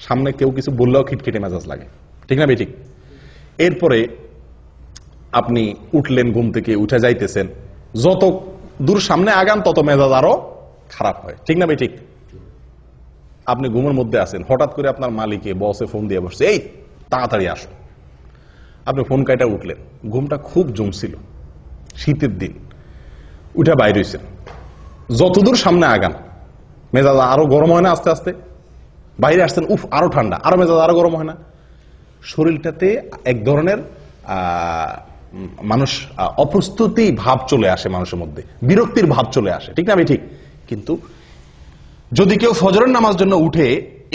সামনে কেউ কিছু বললেও খিটখিটে মেজাজ লাগে, ঠিক না? ঠিক। এরপরে আপনি উঠলেন, ঘুম থেকে উঠে যাইতেছেন, যত দূর সামনে আগান তত মেজাজ আরো খারাপ হয়, ঠিক না? ঠিক। আপনি ঘুমের মধ্যে আছেন, হঠাৎ করে আপনার মালিকে বসে ফোন দিয়ে বসছে, এই তাড়াতাড়ি আসো। আপনি ফোন কাইটা উঠলেন, ঘুমটা খুব জমছিল, শীতের দিন, উঠে বাইরে হয়েছেন, যতদূর সামনে আগান মেজাজ আরো গরম হয় না? আস্তে আস্তে বাইরে আসছেন, উফ আরো ঠান্ডা, আরো মেজাজ আরো গরম হয় না? শরীরটাতে এক ধরনের মানুষ অপ্রস্তুতি ভাব চলে আসে, মানুষের মধ্যে বিরক্তির ভাব চলে আসে, ঠিক না? ঠিক। কিন্তু যদি কেউ ফজরের নামাজ জন্য উঠে,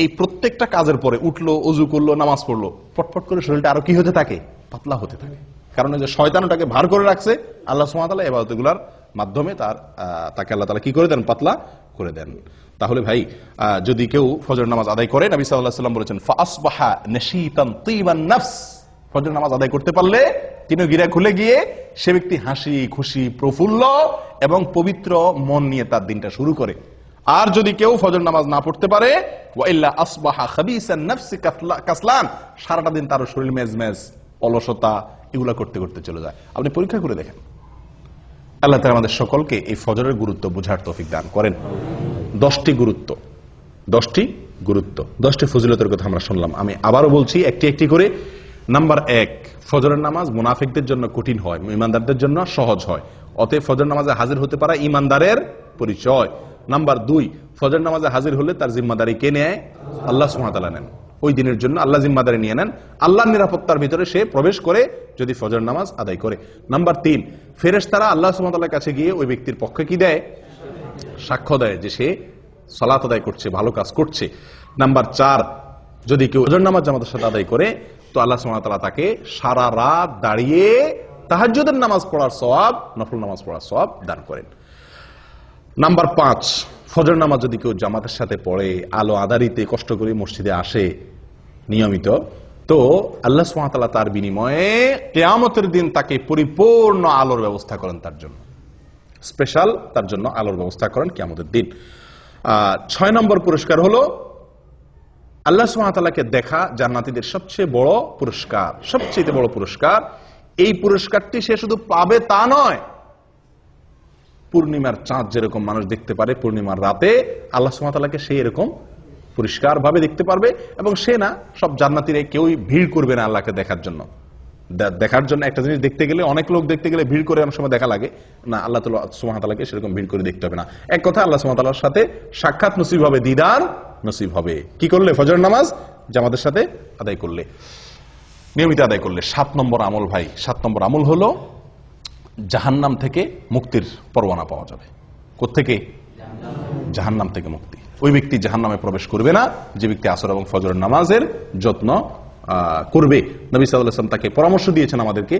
এই প্রত্যেকটা কাজের পরে উঠলো, ওযু করলো, নামাজ পড়লো, পটপট করে শরীরটা আরো কি হতে থাকে? পাতলা হতে থাকে। কারণ যে শয়তান ওটাকে ভার করে রাখছে, আল্লাহ সুবহানাহু ওয়া তাআলা ইবাদতগুলোর মাধ্যমে তাকে আল্লাহ তাআলা কি করে দেন? পাতলা করে দেন। তাহলে ভাই, যদি কেউ ফজর নামাজ আদায় করে, নবী সাল্লাল্লাহু আলাইহি ওয়াসাল্লাম বলেছেন, ফাআসবাহা নাশীতান তিবান নাফস, ফজর নামাজ আদায় করতে পারলে, তিনি গিরা খুলে গিয়ে সে ব্যক্তি হাসি খুশি, প্রফুল্ল এবং পবিত্র মন নিয়ে তার দিনটা শুরু করে। আর যদি কেউ ফজর নামাজ না পড়তে পারে, ওয়াইল্লা আসবাহা খাবিসান নাফসি কাসলান, সারাটা দিন তার শরীর মেজমেজ, অলসতা, এগুলা করতে করতে চলে যায়। আপনি পরীক্ষা করে দেখেন। আল্লাহ তাআলা আমাদের সকলকে এই ফজরের গুরুত্ব বোঝার তৌফিক দান করেন। 10টি গুরুত্ব, 10টি ফজিলতের কথা আমরা শুনলাম। আমি আবারও বলছি একটি একটি করে। নাম্বার 1, ফজরের নামাজ মুনাফিকদের জন্য কঠিন হয়, ঈমানদারদের জন্য সহজ হয়। অতএব ফজর নামাজে হাজির হতে পারা ঈমানদারের পরিচয়। নাম্বার 2, ফজর নামাজে হাজির হলে তার জিম্মাদারি কে নেয়? আল্লাহ সুবহানাহু ওয়া তাআলা নেন। ওই দিনের জন্য আল্লাহ জিম্মাদারি নিয়ে নেন, আল্লাহর নিরাপত্তার ভিতরে সে প্রবেশ করে যদি ফজর নামাজ আদায় করে। নাম্বার 3, ফেরেশতারা আল্লাহ সুবহানাহু ওয়া তাআলার কাছে গিয়ে ওই ব্যক্তির পক্ষে কি দেয়? সাক্ষ্য দেয় যে সে সালাত আদায় করছে, ভালো কাজ করছে। নাম্বার 4, যদি কেউ ফজর নামাজ জামাতের সাথে আদায় করে, তো আল্লাহ সুবহানাহু ওয়া তাআলা তাকে সারা রাত দাঁড়িয়ে তাহাজ্জুদের নামাজ পড়ার সওয়াব, নফল নামাজ পড়ার সওয়াব দান করেন। নাম্বার 5, ফজর নামাজ যদি কেউ জামাতের সাথে পড়ে, আলো আধারিতে কষ্ট করে মসজিদে আসে নিয়মিত, তো আল্লাহ সুবহানাহু ওয়া তাআলা তার বিনিময়ে কিয়ামতের দিন তাকে পরিপূর্ণ আলোর ব্যবস্থা করেন, তার জন্য স্পেশাল, তার জন্য আলোর ব্যবস্থা করেন কিয়ামতের দিন। 6 নম্বর পুরস্কার হলো আল্লাহ সুবহানাহু ওয়া তাআলাকে দেখা জান্নাতীদের সবচেয়ে বড় পুরস্কার, সবচেয়ে বড় পুরস্কার। এই পুরস্কারটি সে শুধু পাবে তা নয়, পূর্ণিমার চাঁদ যেরকম মানুষ দেখতে পারে পূর্ণিমার রাতে, আল্লাহ সুবহানাহু ওয়া তাআলাকে সেই এরকম পরিষ্কার ভাবে দেখতে পারবে। এবং সে না, সব জান্নাতীরা কেউই ভিড় করবে না আল্লাহকে দেখার জন্য। দেখার জন্য একটা জিনিস দেখতে গেলে, অনেক লোক দেখতে গেলে ভিড় করে অনেক সময় দেখা লাগে না, আল্লাহ সুবহানাহু ওয়া তাআলাকে সেরকম ভিড় করে দেখতে হবে না। এক কথা, আল্লাহ সুবহানাহু ওয়া তাআলার সাথে সাক্ষাৎ নসিব হবে, দিদার নসিব হবে। কি করলে? ফজর নামাজ জামাতের সাথে আদায় করলে, নিয়মিত আদায় করলে। 7 নম্বর আমল ভাই, 7 নম্বর আমল হলো জাহান্নাম থেকে মুক্তির পরোয়ানা পাওয়া যাবে। কোত্থেকে? জাহান্নাম থেকে মুক্তি। ওই ব্যক্তি জাহান্নামে প্রবেশ করবে না যে ব্যক্তি আসর এবং ফজর নামাজের যত্ন করবে। নবী সাল্লাল্লাহু আলাইহি ওয়াসাল্লাম তাকে পরামর্শ দিয়েছেন আমাদেরকে,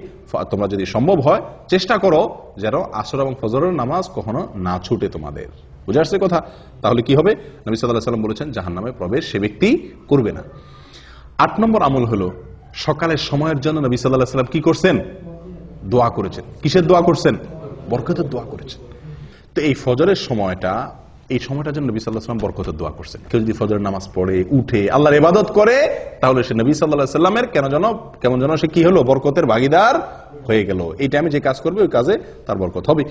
তোমরা যদি সম্ভব হয় চেষ্টা করো যেন আসর এবং ফজরের নামাজ কখনো না ছুটে তোমাদের। বুঝে আসছে কথা? তাহলে কি হবে? নবী সাল্লাল্লাহু আলাইহি ওয়াসাল্লাম বলেছেন জাহান্নামে প্রবেশ সে ব্যক্তি করবে না। 8 নম্বর আমল হলো সকালের সময়ের জন্য নবী সাল্লাল্লাহু আলাইহি ওয়াসাল্লাম কি করছেন? দোয়া করেছেন। কিসের দোয়া করছেন? বরকতের দোয়া করেছেন। তো এই ফজরের সময়টা, এই সময়টার জন্য নবী সাল্লাল্লাহু আলাইহি ওয়াসাল্লাম বরকতের দোয়া করছেন। কেউ যদি ফজরের নামাজ পড়ে উঠে আল্লাহর ইবাদত করে তাহলে সে নবী সাল্লাল্লাহু আলাইহি ওয়াসাল্লামের কেমন যেন সে কি হলো? বরকতের ভাগীদার হয়ে গেল। এই টাইমে যে কাজ করবে ওই কাজে তার বরকত হবে।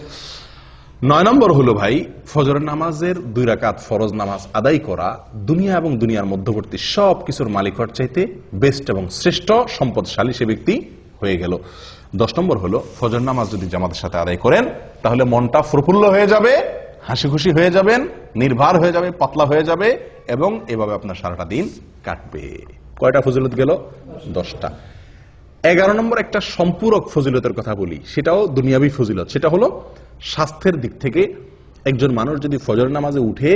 9 নম্বর হলো ভাই, ফজরের নামাজের 2 রাকাত ফরজ নামাজ আদায় করা দুনিয়া এবং দুনিয়ার মধ্যবর্তী সব কিছুর মালিক হওয়ার চাইতে বেস্ট এবং শ্রেষ্ঠ সম্পদশালী সে ব্যক্তি হয়ে গেল। 10 নম্বর হলো ফজর নামাজ যদি জামাতের সাথে আদায় করেন তাহলে মনটা প্রফুল্ল হয়ে যাবে, হাসি খুশি হয়ে যাবেন, নির্ভর হয়ে যাবে, পাতলা হয়ে যাবে এবং এভাবে আপনার সারাটা দিন কাটবে। কয়টা ফজিলত গেল? 10টা। 11 নম্বর একটা সম্পূরক ফজিলতের কথা বলি, সেটাও দুনিয়াবী ফজিলত। সেটা হলো স্বাস্থ্যের দিক থেকে একজন মানুষ যদি ফজর নামাজে উঠে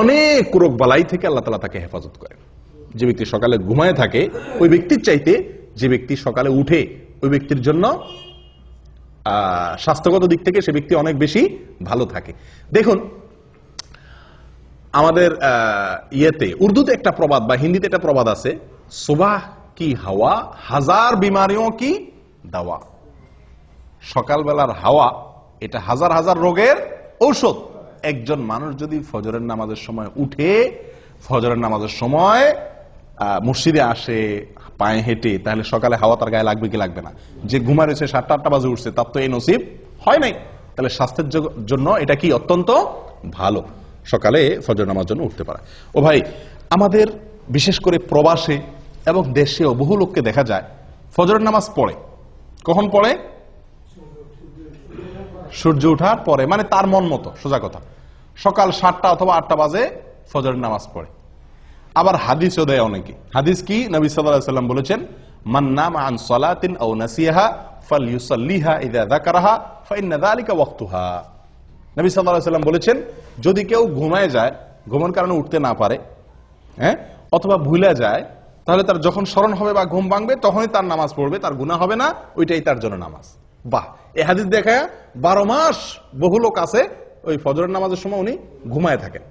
অনেক রোগ বালাই থেকে আল্লাহ তাআলা তাকে হেফাজত করেন। যে ব্যক্তি সকালে ঘুমায় থাকে ওই ব্যক্তির চাইতে যে ব্যক্তি সকালে উঠে ওই ব্যক্তির জন্য স্বাস্থ্যগত দিক থেকে সে ব্যক্তি অনেক বেশি ভালো থাকে। দেখুন আমাদের ইয়েতে উর্দুতে একটা প্রবাদ বা হিন্দিতে একটা প্রবাদ আছে, সুবাহ কি হাওয়া হাজার বিমারিও কি দাওয়া। সকালবেলার হাওয়া এটা হাজার হাজার রোগের ঔষধ। একজন মানুষ যদি ফজরের নামাজের সময় উঠে ফজরের নামাজের সময় মসজিদে আসে পায়ে হেঁটে, তাহলে সকালে হাওয়া তার গায়ে লাগবে কি লাগবে না? যে ঘুমা রয়েছে 7টা-8টা বাজে উঠছে তার তো এই নসিব হয় নাই। তাহলে স্বাস্থ্যের জন্য এটা কি অত্যন্ত ভালো সকালে ফজর নামাজ জন্য উঠতে পারা। ও ভাই, আমাদের বিশেষ করে প্রবাসে এবং দেশেও বহু লোককে দেখা যায় ফজরের নামাজ পড়ে। কখন পড়ে? সূর্য ওঠার পরে, মানে তার মন মতো। সোজা কথা, সকাল 7টা অথবা 8টা বাজে ফজরের নামাজ পড়ে। আবার হাদিসও দেয় অনেকে। হাদিস কি? নবী সাল্লাল্লাহু আলাইহি ওয়াসাল্লাম বলেছেন, মান নামা আন সালাতিন আও নাসিয়াহা ফালইউসাল্লিহা ইযা যাকারাহা ফাইন্না যালিকা ওয়াক্তুহা। নবী সাল্লাল্লাহু আলাইহি ওয়াসাল্লাম বলেছেন, যদি কেউ ঘুমায় যায়, ঘুমের কারণে উঠতে না পারে, অথবা ভুলে যায়, তাহলে তার যখন স্মরণ হবে বা ঘুম ভাঙবে তখনই তার নামাজ পড়বে, তার গুনাহ হবে না, ওইটাই তার জন্য নামাজ। বাহ! এই হাদিস দেখায় 12 মাস বহু লোক আছে ওই ফজরের নামাজের সময় উনি ঘুমায় থাকেন।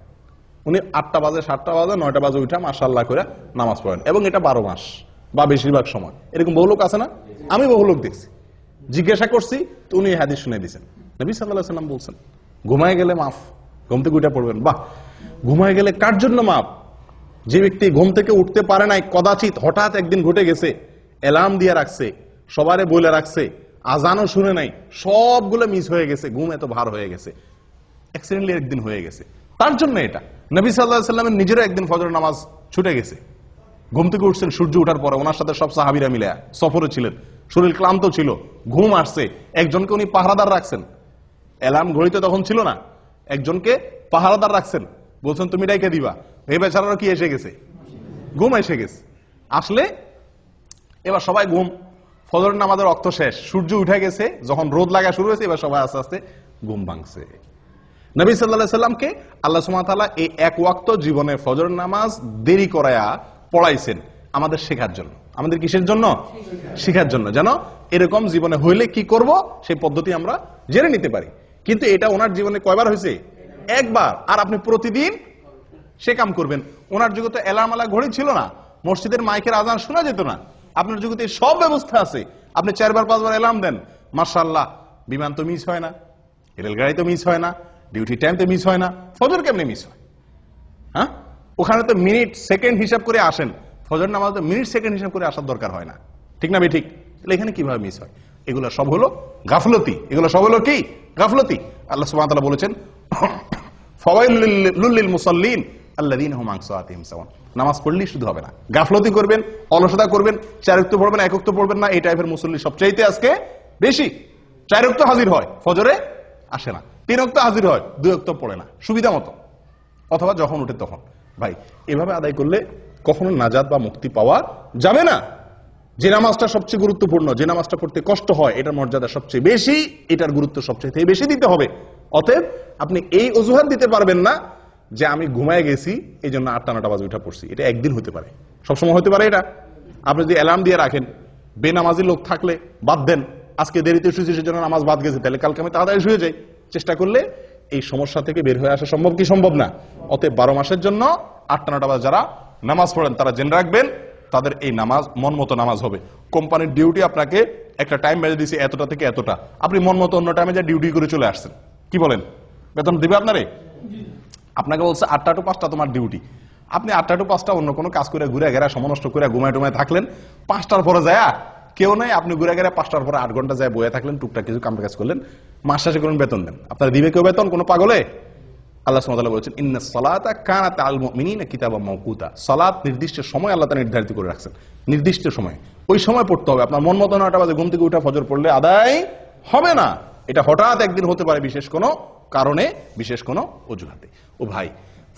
উনি 8টা বাজে, 7টা বাজে, 9টা বাজে উঠা মাশাআল্লাহ করে নামাজ পড়েন, এবং এটা 12 মাস বা বেশিরভাগ সময়। এরকম বহু লোক আছে না? আমি বহু লোক দেখছি, জিজ্ঞাসা করছি তো উনি হাদিস শুনে দিয়েছেন। নবী সাল্লাল্লাহু আলাইহি ওয়াসাল্লাম বলছেন ঘুমায় গেলে মাফ, ঘুম থেকে উঠে পড়বেন। বাহ! ঘুমায় গেলে কার জন্য মাফ? যে ব্যক্তি ঘুম থেকে উঠতে পারে নাই, কদাচিৎ হঠাৎ একদিন ঘটে গেছে, অ্যালার্ম দিয়ে রাখছে, সবারে বলে রাখছে, আজানও শুনে নাই, সবগুলো মিস হয়ে গেছে, ঘুম এত ভার হয়ে গেছে, অ্যাক্সিডেন্টলি একদিন হয়ে গেছে, তার জন্য এটা। নবী সাল্লাল্লাহু আলাইহি ওয়াসাল্লামের নিজেরও একদিন ফজর নামাজ ছুটে গেছে। ঘুম থেকে উঠছেন সূর্য ওঠার পরে, ওনার সাথে সব সাহাবীরা মিলে সফরে ছিলেন, শরীর ক্লান্ত ছিল, ঘুম আসছে, একজনকে উনি পাহারাদার রাখছেন। অ্যালার্ম ঘড়িতে তখন ছিল না, একজনকে পাহারাদার রাখছেন, বলছেন তুমি ডাইকে দিবা। এই বেচারারও কি এসে গেছে? ঘুম এসে গেছে। আসলে এবার সবাই ঘুম, ফজর নামাজের রক্ত শেষ, সূর্য উঠে গেছে, যখন রোদ লাগা শুরু হয়েছে এবার সবাই আস্তে আস্তে ঘুম ভাঙছে। নবী সাল্লাল্লাহু আলাইহি ওয়াসাল্লামকে আল্লাহ সুবহানাহু ওয়া তাআলা এই এক ওয়াক্ত জীবনে ফজর নামাজ দেরি করায়া পড়াইছেন আমাদের শেখার জন্য। আমাদের কিসের জন্য? শেখার জন্য, যেন এরকম জীবনে হইলে কি করব সেই পদ্ধতি আমরা জেনে নিতে পারি। কিন্তু এটা ওনার জীবনে কয়বার হয়েছে? একবার। আর আপনি প্রতিদিন সে কাম করবেন। ওনার যুগে তো অ্যালার্ম আলা ঘড়ি ছিল না, মসজিদের মাইকের আজান শোনা যেত না। আপনার যুগে সব ব্যবস্থা আছে, আপনি 4-5বার অ্যালার্ম দেন, মাশাআল্লাহ, বিমান তো মিস হয় না, রেলগাড়ি তো মিস হয় না, ডিউটি টাইম তো মিস হয় না, ফজর কেমনে মিস হয়? হ্যাঁ, ওখানে তো মিনিট সেকেন্ড হিসাব করে আসেন, ফজর নামাজ তো মিনিট সেকেন্ড হিসাব করে আসার দরকার হয় না, ঠিক না ঠিক? তাহলে এখানে কিভাবে মিস হয়? এগুলো সব হলো গাফলতি। এগুলো সব হলো কি? গাফলতি। আল্লাহ সুবহানাহু ওয়া তাআলা বলেছেন, ফাওয়াইলুল লিল মুসাল্লিন আল্লাযীনা হুম আন সালাতিহিম সাহুন। নামাজ পড়লেই শুধু হবে না, গাফলতি করবেন, অলসতা করবেন, 4 ওয়াক্ত পড়বেন, 1 ওয়াক্ত পড়বেন না, এই টাইপের মুসল্লি সবচাইতে আজকে বেশি। 4 ওয়াক্ত হাজির হয়, ফজরে আসে না, 3 ওয়াক্ত হাজির হয়, 2 ওয়াক্ত পড়ে না সুবিধা মতো, অথবা যখন উঠে তখন। ভাই, এভাবে আদায় করলে কখনো নাজাত বা মুক্তি পাওয়া যাবে না। যে নামাজটা সবচেয়ে গুরুত্বপূর্ণ, যে নামাজটা পড়তে কষ্ট হয়, এটার মর্যাদা সবচেয়ে বেশি, এটার গুরুত্ব সবচেয়ে বেশি দিতে হবে। অতএব আপনি এই অজুহাত দিতে পারবেন না যে আমি ঘুমায় গেছি এই জন্য 8টা-9টা বাজে উঠা পড়ছি। এটা একদিন হতে পারে, সবসময় হতে পারে এটা। আপনি যদি অ্যালার্ম দিয়ে রাখেন, বেনামাজি লোক থাকলে বাদ দেন, আজকে দেরিতে শুয়েছি সেজন্য নামাজ বাদ গেছে, তাহলে কালকে আমি তাড়াতাড়ি শুয়ে যাই। চেষ্টা করলে এই সমস্যা থেকে বের হয়ে আসা সম্ভব কি সম্ভব না? অতএব 12 মাসের জন্য 8টা 9টা বাজে যারা নামাজ পড়েন তারা জেনে রাখবেন তাদের এই নামাজ মন মতো নামাজ হবে। কোম্পানির ডিউটি আপনাকে একটা টাইম বেঁধে দিয়েছে এতটা থেকে এতটা, আপনি মন মতো অন্য টাইমে যা ডিউটি করে চলে আসছেন, কি বলেন? বেতন দিবে আপনারে? আপনাকে বলছে 8টা to 5টা তোমার ডিউটি, আপনি 8টা to 5টা অন্য কোনো কাজ করে ঘুরে ঘেরা সমনষ্ট করে ঘুমায় টুমায় থাকলেন, 5টার পরে যায় কেউ নাই, আপনি ঘুরে ঘেরা 5টার পরে 8 ঘন্টা যায় বয়ে থাকলেন, টুকটাক কিছু কাম কাজ করলেন, মাস শেষে করুন বেতন দেন, আপনারা দিবে কেউ বেতন? কোনো পাগলে? আল্লাহ সুবহানাহু ওয়া তাআলা বলেছেন ইন্নাস সালাতা কানাত আল মুমিনিনা কিতাবাম মাওকুতা, সালাত নির্দিষ্ট সময় আল্লাহ তাআলা নির্ধারিত করে রাখছেন, নির্দিষ্ট সময়, ওই সময় পড়তে হবে। আপনার মন মতো 9টা বাজে ঘুম থেকে উঠে ফজর পড়লে আদায় হবে না, এটা হঠাৎ একদিন হতে পারে বিশেষ কোনো কারণে, বিশেষ কোনো অজুহাতে। ও ভাই,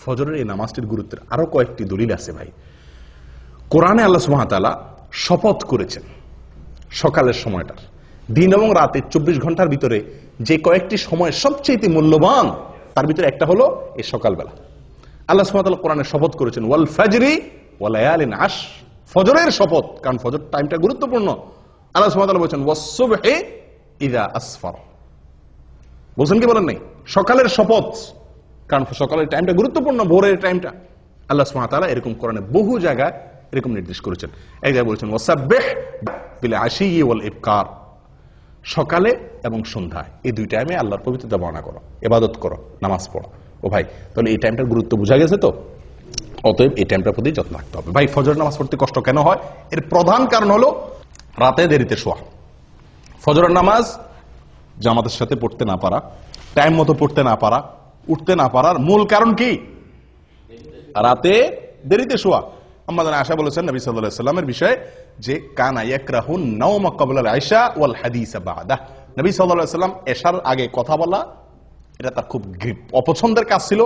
ফজরের এই নামাজটির গুরুত্বের আরো কয়েকটি দলিল আছে ভাই। কোরআনে আল্লাহ সুবহানাহু ওয়া তাআলা শপথ করেছেন সকালের সময়টার, দিন এবং রাতে 24 ঘন্টার ভিতরে যে কয়েকটি সময় সবচেয়ে মূল্যবান তার ভিতরে একটা হলো এই সকালবেলা। আল্লাহ সুবহানাহু ওয়া তাআলা কোরআনে শপথ করেছেন ওয়াল ফাজরি ওয়া লায়ালিন আশ, ফজরের শপথ, কারণ ফজর টাইমটা গুরুত্বপূর্ণ। আল্লাহ সুবহানাহু ওয়া তাআলা বলেছেন ওয়াস সুবহি ইযা আসফার, বলছেন কি বলেন নাই? সকালের শপথ, কারণ সকালের টাইমটা গুরুত্বপূর্ণ, ভোরের টাইমটা। আল্লাহ সুবহানাহু ওয়া তাআলা এরকম কোরআনে বহু জায়গায় এরকম নির্দেশ করেছেন। এক জায়গায় বলেছেন ওয়াসাব্বিহ বিল আশি ওয়াল ইবকার, সকালে এবং সন্ধ্যায় এই দুই টাইমে আল্লাহর পবিত্রতা বর্ণনা করো, ইবাদত করো, নামাজ পড়ো। ও ভাই, তাহলে এই টাইমটার গুরুত্ব বোঝা গেছে তো? অতএব এই টাইমটার প্রতি যত্ন রাখতে হবে। ভাই, ফজর নামাজ পড়তে কষ্ট কেন হয়? এর প্রধান কারণ হলো রাতে দেরিতে শোয়া। ফজরের নামাজ জামাতের সাথে পড়তে না পারা, টাইম মতো পড়তে না পারা, উঠতে না পারার মূল কারণ কি? রাতে দেরিতে শোয়া। আমাদের আয়েশা বলেছেন নবী সাল্লাল্লাহু আলাইহি ওয়াসাল্লামের বিষয়ে যে কানা ইয়াকরাহুন নাওমা ক্বাবলা আল আইশা ওয়াল হাদিসা বাদা, নবী সাল্লাল্লাহু আলাইহি ওয়াসাল্লাম এশার আগে কথা বলা এটা তার খুব অপছন্দের কাজ ছিল।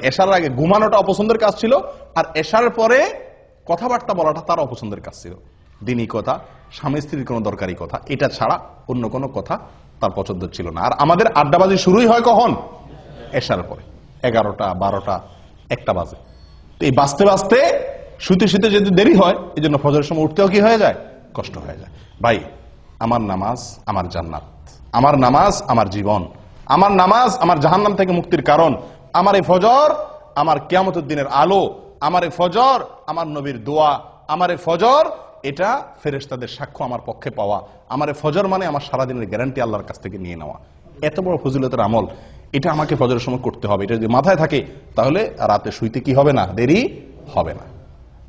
এশার আগে ঘুমানোটা অপছন্দের কাজ ছিল, আর এশার পরে কথাবার্তা বলাটা তার অপছন্দের কাজ ছিল। দিনী কথা, স্বামী স্ত্রীর কোনো দরকারি কথা, এটা ছাড়া অন্য কোনো কথা তার পছন্দ ছিল না। আর আমাদের আড্ডাবাজি শুরুই হয় কখন? এশার পরে, 11টা 12টা 1টা বাজে। তো এই বাঁচতে বাঁচতে শুতে শুতে যদি দেরি হয়, এই জন্য ফজরের সময় উঠতেও কি হয়ে যায়? কষ্ট হয়ে যায়। ভাই, আমার নামাজ আমার জান্নাত, আমার নামাজ আমার জীবন, আমার নামাজ আমার জাহান্নাম থেকে মুক্তির কারণ, আমার এই ফজর আমার কিয়ামতের দিনের আলো, আমার এই ফজর আমার নবীর দোয়া, আমার এই ফজর এটা ফেরেশতাদের সাক্ষ্য আমার পক্ষে পাওয়া, আমার এই ফজর মানে আমার সারাদিনের গ্যারান্টি আল্লাহর কাছ থেকে নিয়ে নেওয়া। এত বড় ফজিলতের আমল, এটা আমাকে ফজরের সময় করতে হবে। এটা যদি মাথায় থাকে তাহলে রাতে শুইতে কি হবে না? দেরি হবে না।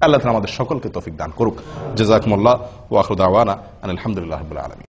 আল্লাহ তাআলা আমাদের সকলকে তৌফিক দান করুক। জাযাকুমুল্লাহ ওয়া আখিরু দাওয়ানা আলহামদুলিল্লাহি রাব্বিল আলামিন।